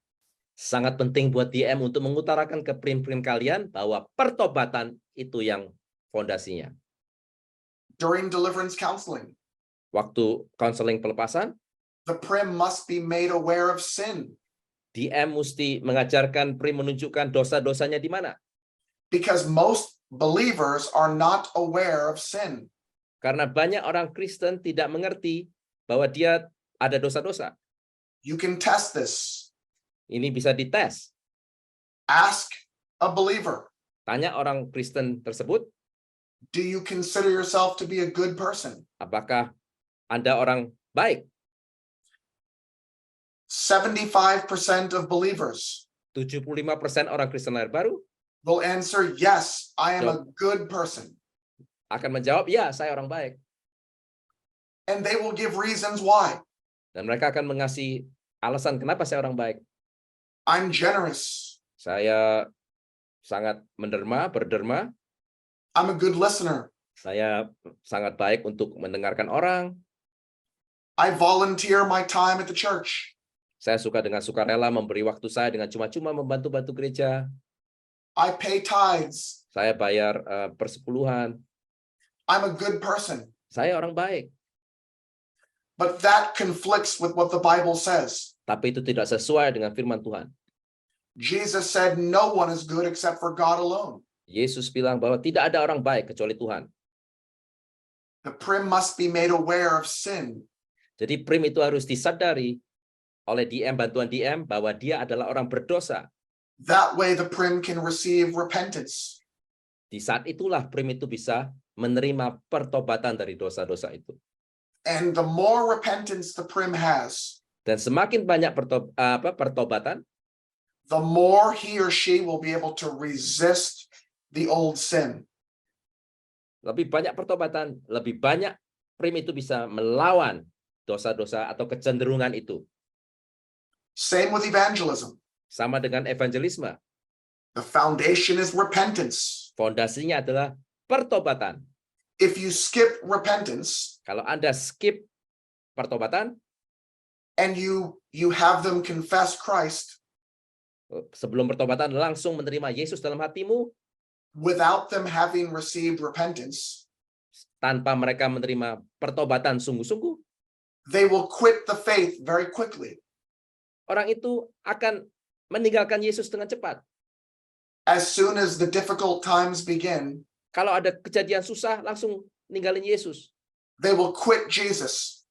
Sangat penting buat DM untuk mengutarakan ke prim-prim kalian bahwa pertobatan itu yang fondasinya. During deliverance counseling, Waktu konseling pelepasan, The prim must be made aware of sin DM mesti mengajarkan Prim menunjukkan dosa-dosanya di mana. because most believers are not aware of sin. Karena banyak orang Kristen tidak mengerti bahwa dia ada dosa-dosa. You can test this. Ini bisa dites. Ask a believer, Tanya orang Kristen tersebut, do you consider yourself to be a good person? apakah Anda orang baik? 75% of believers 75% orang Kristen lahir baru will answer, yes, I am a good person. akan menjawab, ya, saya orang baik. And they will give reasons why. Dan mereka akan mengasih alasan kenapa saya orang baik. I'm generous. Saya sangat berderma. I'm a good listener. Saya sangat baik untuk mendengarkan orang. I volunteer my time at the church. Saya suka dengan sukarela memberi waktu saya dengan cuma-cuma membantu-bantu gereja. I pay tithes. Saya bayar persepuluhan. I'm a good person. Saya orang baik. But that conflicts with what the Bible says. Tapi itu tidak sesuai dengan firman Tuhan. Jesus said, no one is good except for God alone. Yesus bilang bahwa tidak ada orang baik kecuali Tuhan. The prim must be made aware of sin. Jadi Prim itu harus disadari oleh DM, bantuan DM, bahwa dia adalah orang berdosa. That way the prim can receive repentance. Di saat itulah Prim itu bisa menerima pertobatan dari dosa-dosa itu. And the more repentance the prim has, Dan semakin banyak pertobatan, the more he or she will be able to resist the old sin. lebih banyak pertobatan, lebih banyak Prim itu bisa melawan dosa-dosa atau kecenderungan itu. Same with evangelism. Sama dengan evangelisme. The foundation is repentance. Fondasinya adalah pertobatan. If you skip repentance Kalau Anda skip pertobatan, and you have them confess Christ sebelum pertobatan langsung menerima Yesus dalam hatimu, without them having received repentance, tanpa mereka menerima pertobatan sungguh-sungguh, they will quit the faith very quickly. orang itu akan meninggalkan Yesus dengan cepat. As soon as the difficult times begin, Kalau ada kejadian susah, langsung ninggalin Yesus. they will quit Jesus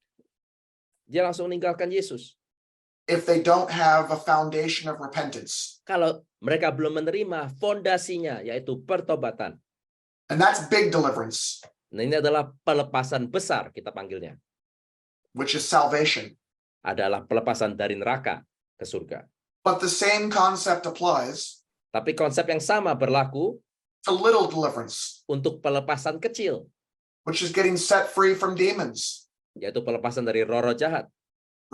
Dia langsung meninggalkan Yesus. if they don't have a foundation of repentance. Kalau mereka belum menerima fondasinya, yaitu pertobatan. And that's big deliverance, Nah, ini adalah pelepasan besar, kita panggilnya. which is salvation. Adalah pelepasan dari neraka ke surga. But the same concept applies Tapi konsep yang sama berlaku to little deliverance, untuk pelepasan kecil, which is getting set free from demons. yaitu pelepasan dari roh-roh jahat.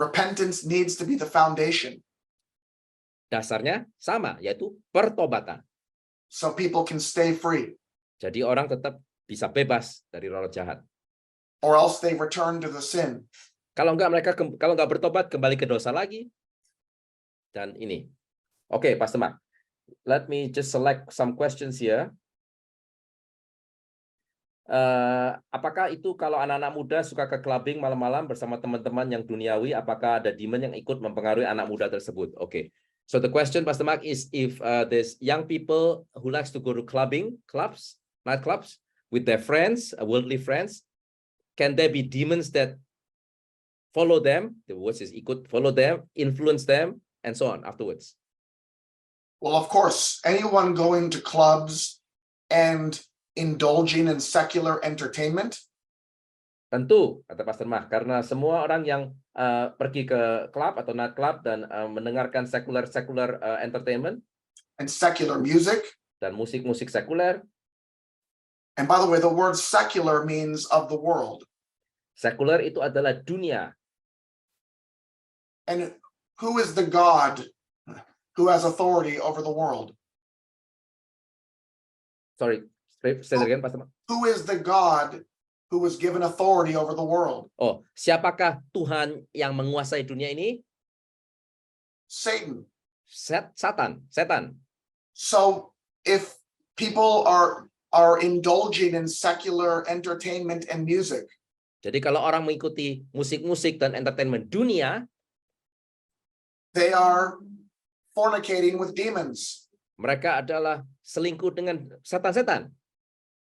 Repentance needs to be the foundation Dasarnya sama, yaitu pertobatan. so people can stay free, Jadi orang tetap bisa bebas dari roh jahat. or else they return to the sin. Kalau nggak bertobat, kembali ke dosa lagi. Dan ini. Oke, Pastor Mark. Let me just select some questions here. Apakah itu kalau anak-anak muda suka ke clubbing malam-malam bersama teman-teman yang duniawi, apakah ada demon yang ikut mempengaruhi anak muda tersebut? Oke. So the question, Pastor Mark, is if there's young people who likes to go to clubs, nightclubs, with their friends, worldly friends, can there be demons that follow them? The word is ikut, follow them, influence them, and so on afterwards. Well, of course, anyone going to clubs and indulging in secular entertainment Tentu, kata Pastor Mah, karena semua orang yang pergi ke klub atau nightclub dan mendengarkan secular entertainment and secular music. Dan musik-musik sekuler. And by the way, the word secular means of the world. Sekuler itu adalah dunia. And who is the God who has authority over the world? Sorry, say that again, Pastor Mah. Who is the God who was given authority over the world? Oh, siapakah Tuhan yang menguasai dunia ini? Satan. Setan. So if people are indulging in secular entertainment and music, Jadi kalau orang mengikuti musik-musik dan entertainment dunia, they are fornicating with demons mereka adalah selingkuh dengan setan-setan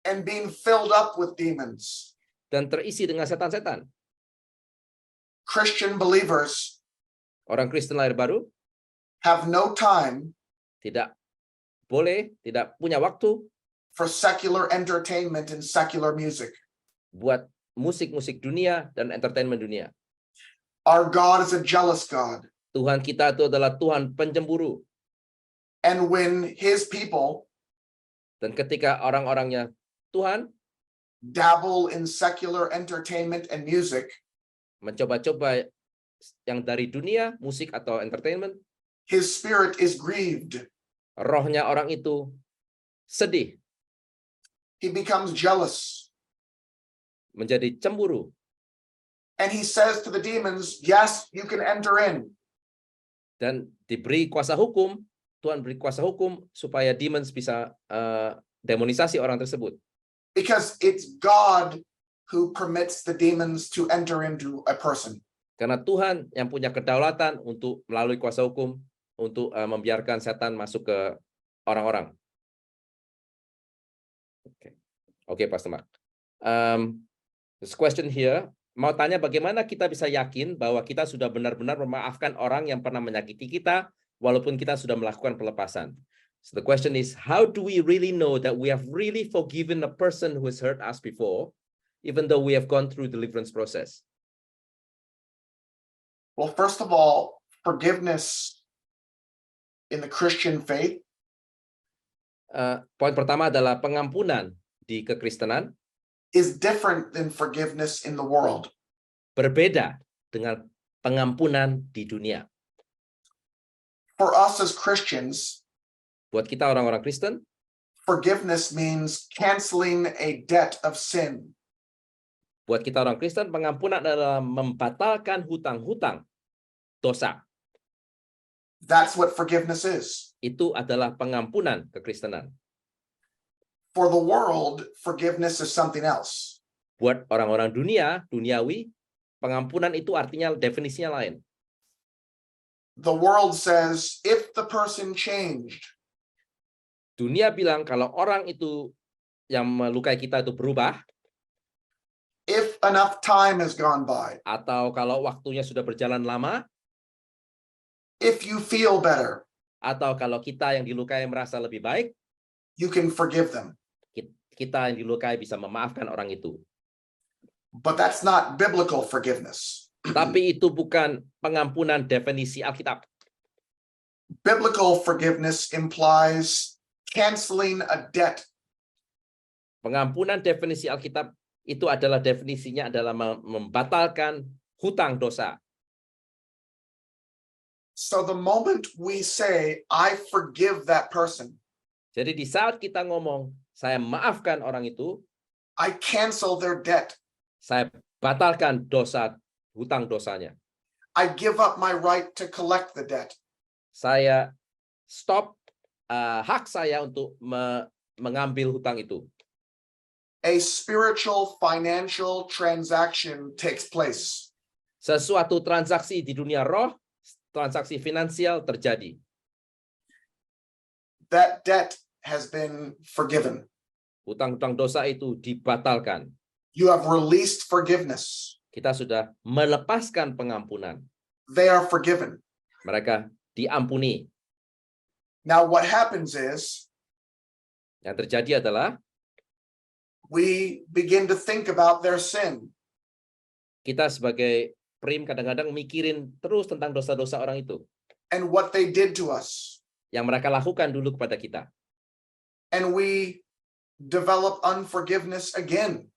and being filled up with demons. dan terisi dengan setan-setan. Christian believers Orang Kristen lahir baru have no time tidak punya waktu for secular entertainment and secular music. buat musik-musik dunia dan entertainment dunia. Our God is a jealous God. Tuhan kita itu adalah Tuhan pencemburu. And when his people Dan ketika orang-orangnya Tuhan dabble in secular entertainment and music, mencoba-coba yang dari dunia, musik atau entertainment, his spirit is grieved. rohnya orang itu sedih, He becomes jealous. menjadi cemburu. And he says to the demons, yes, you can enter in. Dan diberi kuasa hukum, Tuhan beri kuasa hukum supaya demons bisa demonisasi orang tersebut. Because it's God who permits the demons to enter into a person. Karena Tuhan yang punya kedaulatan untuk melalui kuasa hukum untuk membiarkan setan masuk ke orang-orang. Oke, Pastor Mark. This question here, mau tanya bagaimana kita bisa yakin bahwa kita sudah benar-benar memaafkan orang yang pernah menyakiti kita, walaupun kita sudah melakukan pelepasan. So the question is, how do we really know that we have really forgiven a person who has hurt us before, even though we have gone through deliverance process? Well, first of all, forgiveness in the Christian faith Poin pertama adalah pengampunan di kekristenan is different than forgiveness in the world. berbeda dengan pengampunan di dunia. For us as Christians, Buat kita orang-orang Kristen, forgiveness means canceling a debt of sin. buat kita orang Kristen, pengampunan adalah membatalkan hutang-hutang dosa. That's what forgiveness is. Itu adalah pengampunan kekristenan. For the world, forgiveness is something else. Buat orang-orang duniawi, pengampunan itu artinya definisinya lain. The world says if the person changed, Dunia bilang kalau orang itu yang melukai kita itu berubah, if enough time has gone by, atau kalau waktunya sudah berjalan lama, if you feel better, atau kalau kita yang dilukai merasa lebih baik, you can forgive them. kita yang dilukai bisa memaafkan orang itu. But that's not biblical forgiveness. Tapi itu bukan pengampunan definisi Alkitab. Biblical forgiveness implies canceling a debt. Pengampunan definisi Alkitab itu adalah definisinya adalah membatalkan hutang dosa. So the moment we say, I forgive that person, Jadi di saat kita ngomong, saya maafkan orang itu, I cancel their debt. saya batalkan hutang dosanya. I give up my right to collect the debt. Saya stop hak saya untuk mengambil hutang itu. A spiritual financial transaction takes place. Sesuatu transaksi di dunia roh, transaksi finansial terjadi. That debt has been forgiven. Hutang-hutang dosa itu dibatalkan. You have released forgiveness. Kita sudah melepaskan pengampunan. They are forgiven. Mereka diampuni. Now what happens is Yang terjadi adalah we begin to think about their sin. kita sebagai prim kadang-kadang mikirin terus tentang dosa-dosa orang itu. And what they did to us. Yang mereka lakukan dulu kepada kita. And we develop unforgiveness again.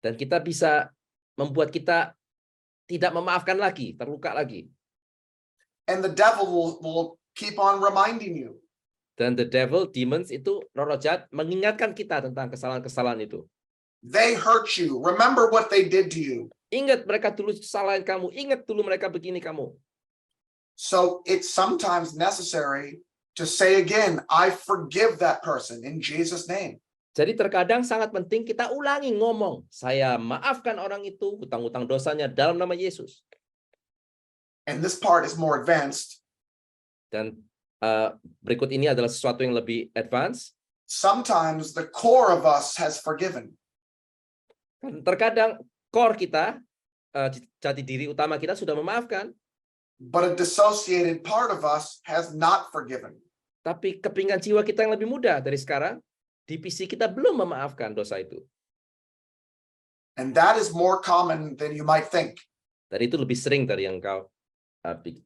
Dan kita bisa membuat kita tidak memaafkan lagi, terluka lagi. And the devil will keep on reminding you. Dan the devil, demons itu, roh jahat mengingatkan kita tentang kesalahan-kesalahan itu. They hurt you. Remember what they did to you. Ingat mereka dulu salahin kamu, ingat dulu mereka begini kamu. So it's sometimes necessary to say again, I forgive that person in Jesus' name. Jadi terkadang sangat penting kita ulangi ngomong, saya maafkan orang itu hutang-hutang dosanya dalam nama Yesus. And this part is more advanced. Dan berikut ini adalah sesuatu yang lebih advance. Sometimes the core of us has forgiven, Terkadang core kita, jati diri utama kita sudah memaafkan, but a dissociated part of us has not forgiven. tapi kepingan jiwa kita yang lebih muda dari sekarang, divisi kita belum memaafkan dosa itu. And that is more common than you might think. Dan itu lebih sering dari yang kau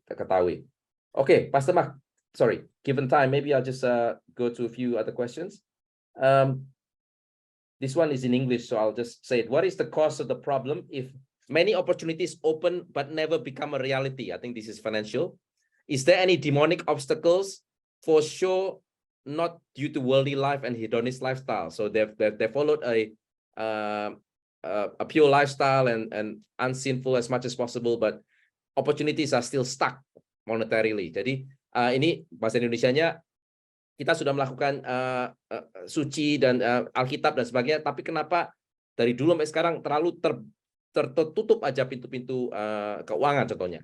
ketahui. Okay, Pastor Mark, sorry, given time, maybe I'll just go to a few other questions. This one is in English, so I'll just say it. What is the cause of the problem if many opportunities open but never become a reality? I think this is financial. Is there any demonic obstacles? For sure, not due to worldly life and hedonist lifestyle. So they followed a pure lifestyle and unsinful as much as possible, but opportunities are still stuck monetarily. Jadi ini bahasa Indonesianya, kita sudah melakukan suci dan Alkitab dan sebagainya, tapi kenapa dari dulu sampai sekarang terlalu tertutup aja pintu-pintu keuangan contohnya.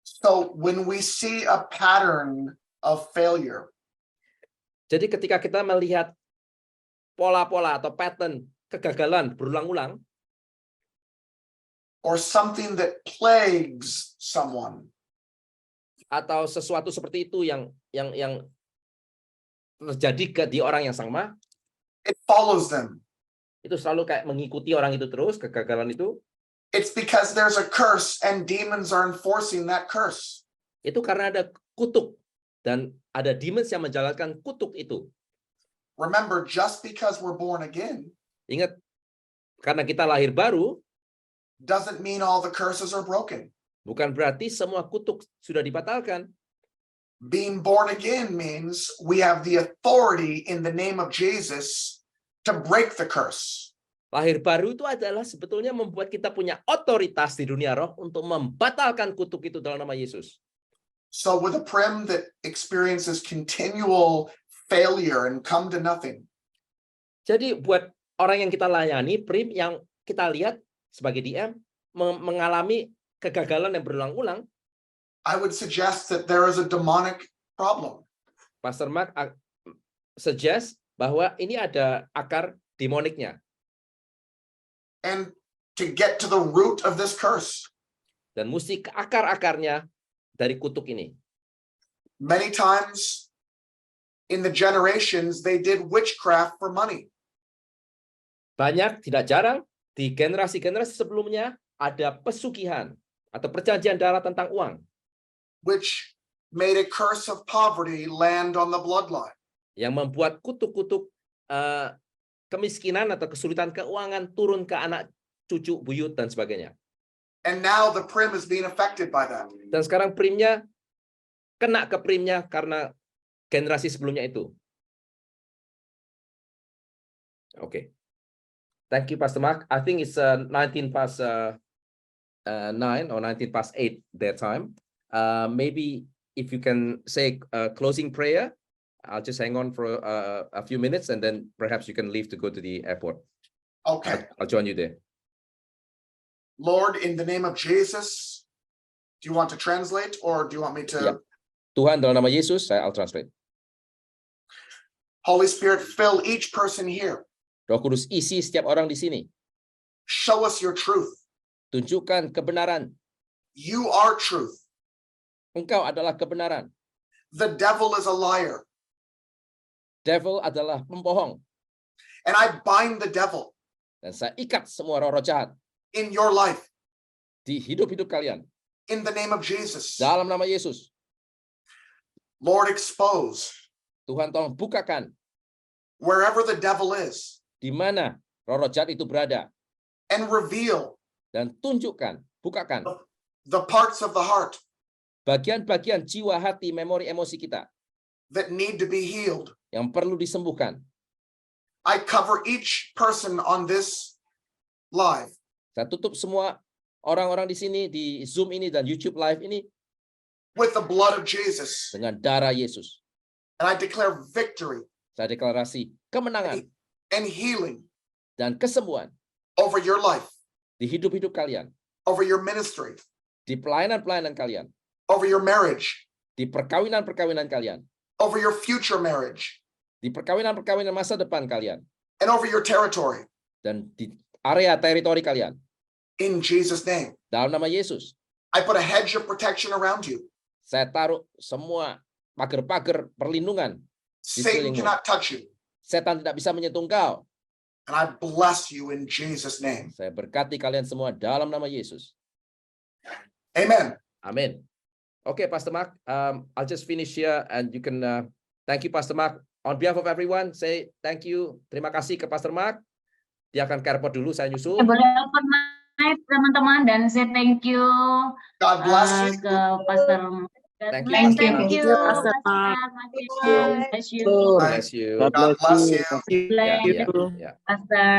So when we see a pattern of failure, jadi ketika kita melihat pola-pola atau pattern kegagalan berulang-ulang, or something that plagues someone, atau sesuatu seperti itu yang terjadi di orang yang sama, it follows them. itu selalu kayak mengikuti orang itu terus, kegagalan itu. It's because there's a curse and demons are enforcing that curse. Itu karena ada kutuk dan ada demons yang menjalankan kutuk itu. Remember, just because we're born again Ingat, karena kita lahir baru, doesn't mean all the curses are broken. bukan berarti semua kutuk sudah dibatalkan. Being born again means we have the authority in the name of Jesus to break the curse. Lahir baru itu adalah sebetulnya membuat kita punya otoritas di dunia roh untuk membatalkan kutuk itu dalam nama Yesus. So with a prim that experiences continual failure and come to nothing, Jadi buat orang yang kita layani, prim yang kita lihat sebagai DM mengalami kegagalan yang berulang-ulang, I would suggest that there is a demonic problem. Pastor Mark suggest bahwa ini ada akar demoniknya. And to get to the root of this curse, Dan mesti ke akar-akarnya dari kutuk ini. many times in the generations, they did witchcraft for money. Banyak, tidak jarang, di generasi-generasi sebelumnya ada pesugihan atau perjanjian darah tentang uang, which made a curse of poverty land on the bloodline. yang membuat kutuk-kutuk kemiskinan atau kesulitan keuangan turun ke anak, cucu, buyut, dan sebagainya. And now the prim is being affected by that. Dan sekarang primnya kena ke primnya karena generasi sebelumnya itu. Oke. Thank you, Pastor Mark. I think it's 19 past 9 or 19 past 8 their time. Maybe if you can say a closing prayer, I'll just hang on for a few minutes and then perhaps you can leave to go to the airport. Okay. I'll join you there. Lord, in the name of Jesus, do you want to translate or do you want me to? Yeah. Tuhan, dalam nama Yesus, I'll translate. Holy Spirit, fill each person here. Roh Kudus, isi setiap orang di sini. Show us your truth. Tunjukkan kebenaran. You are truth. Engkau adalah kebenaran. The devil is a liar. Devil adalah pembohong. And I bind the devil Dan saya ikat semua roh-roh jahat in your life di hidup-hidup kalian. in the name of Jesus. Dalam nama Yesus. Lord, expose Tuhan tolong bukakan wherever the devil is di mana roh-roh jahat itu berada. and reveal Dan tunjukkan, bukakan the parts of the heart bagian-bagian jiwa, hati, memori, emosi kita that need to be healed. yang perlu disembuhkan. I cover each person on this live Saya tutup semua orang-orang di sini, di Zoom ini dan YouTube Live ini with the blood of Jesus. dengan darah Yesus. And I declare victory Saya deklarasi kemenangan and healing dan kesembuhan over your life, di hidup-hidup kalian, over your ministry, di pelayanan-pelayanan kalian, over your marriage, di perkawinan-perkawinan kalian, over your future marriage, di perkawinan-perkawinan masa depan kalian, and over your territory. dan di area teritori kalian. In Jesus' name, Dalam nama Yesus, I put a hedge of protection around you. saya taruh semua pagar-pagar perlindungan. Satan sekelilingmu. cannot touch you. Setan tidak bisa menyentuh engkau. And I bless you in Jesus' name. Saya berkati kalian semua dalam nama Yesus. Amen. Amin. Okay, Pastor Mark, I'll just finish here and you can thank you, Pastor Mark. On behalf of everyone, say thank you. Terima kasih ke Pastor Mark. Dia akan ke airport dulu, saya nyusul. Boleh open mic teman-teman dan say thank you God bless you. ke Pastor. Thank you, Thank Pastor you, Pastor Mark. Pastor. Bless you. Bless you. God bless you. you. Ya, ya, Bless ya. Pastor.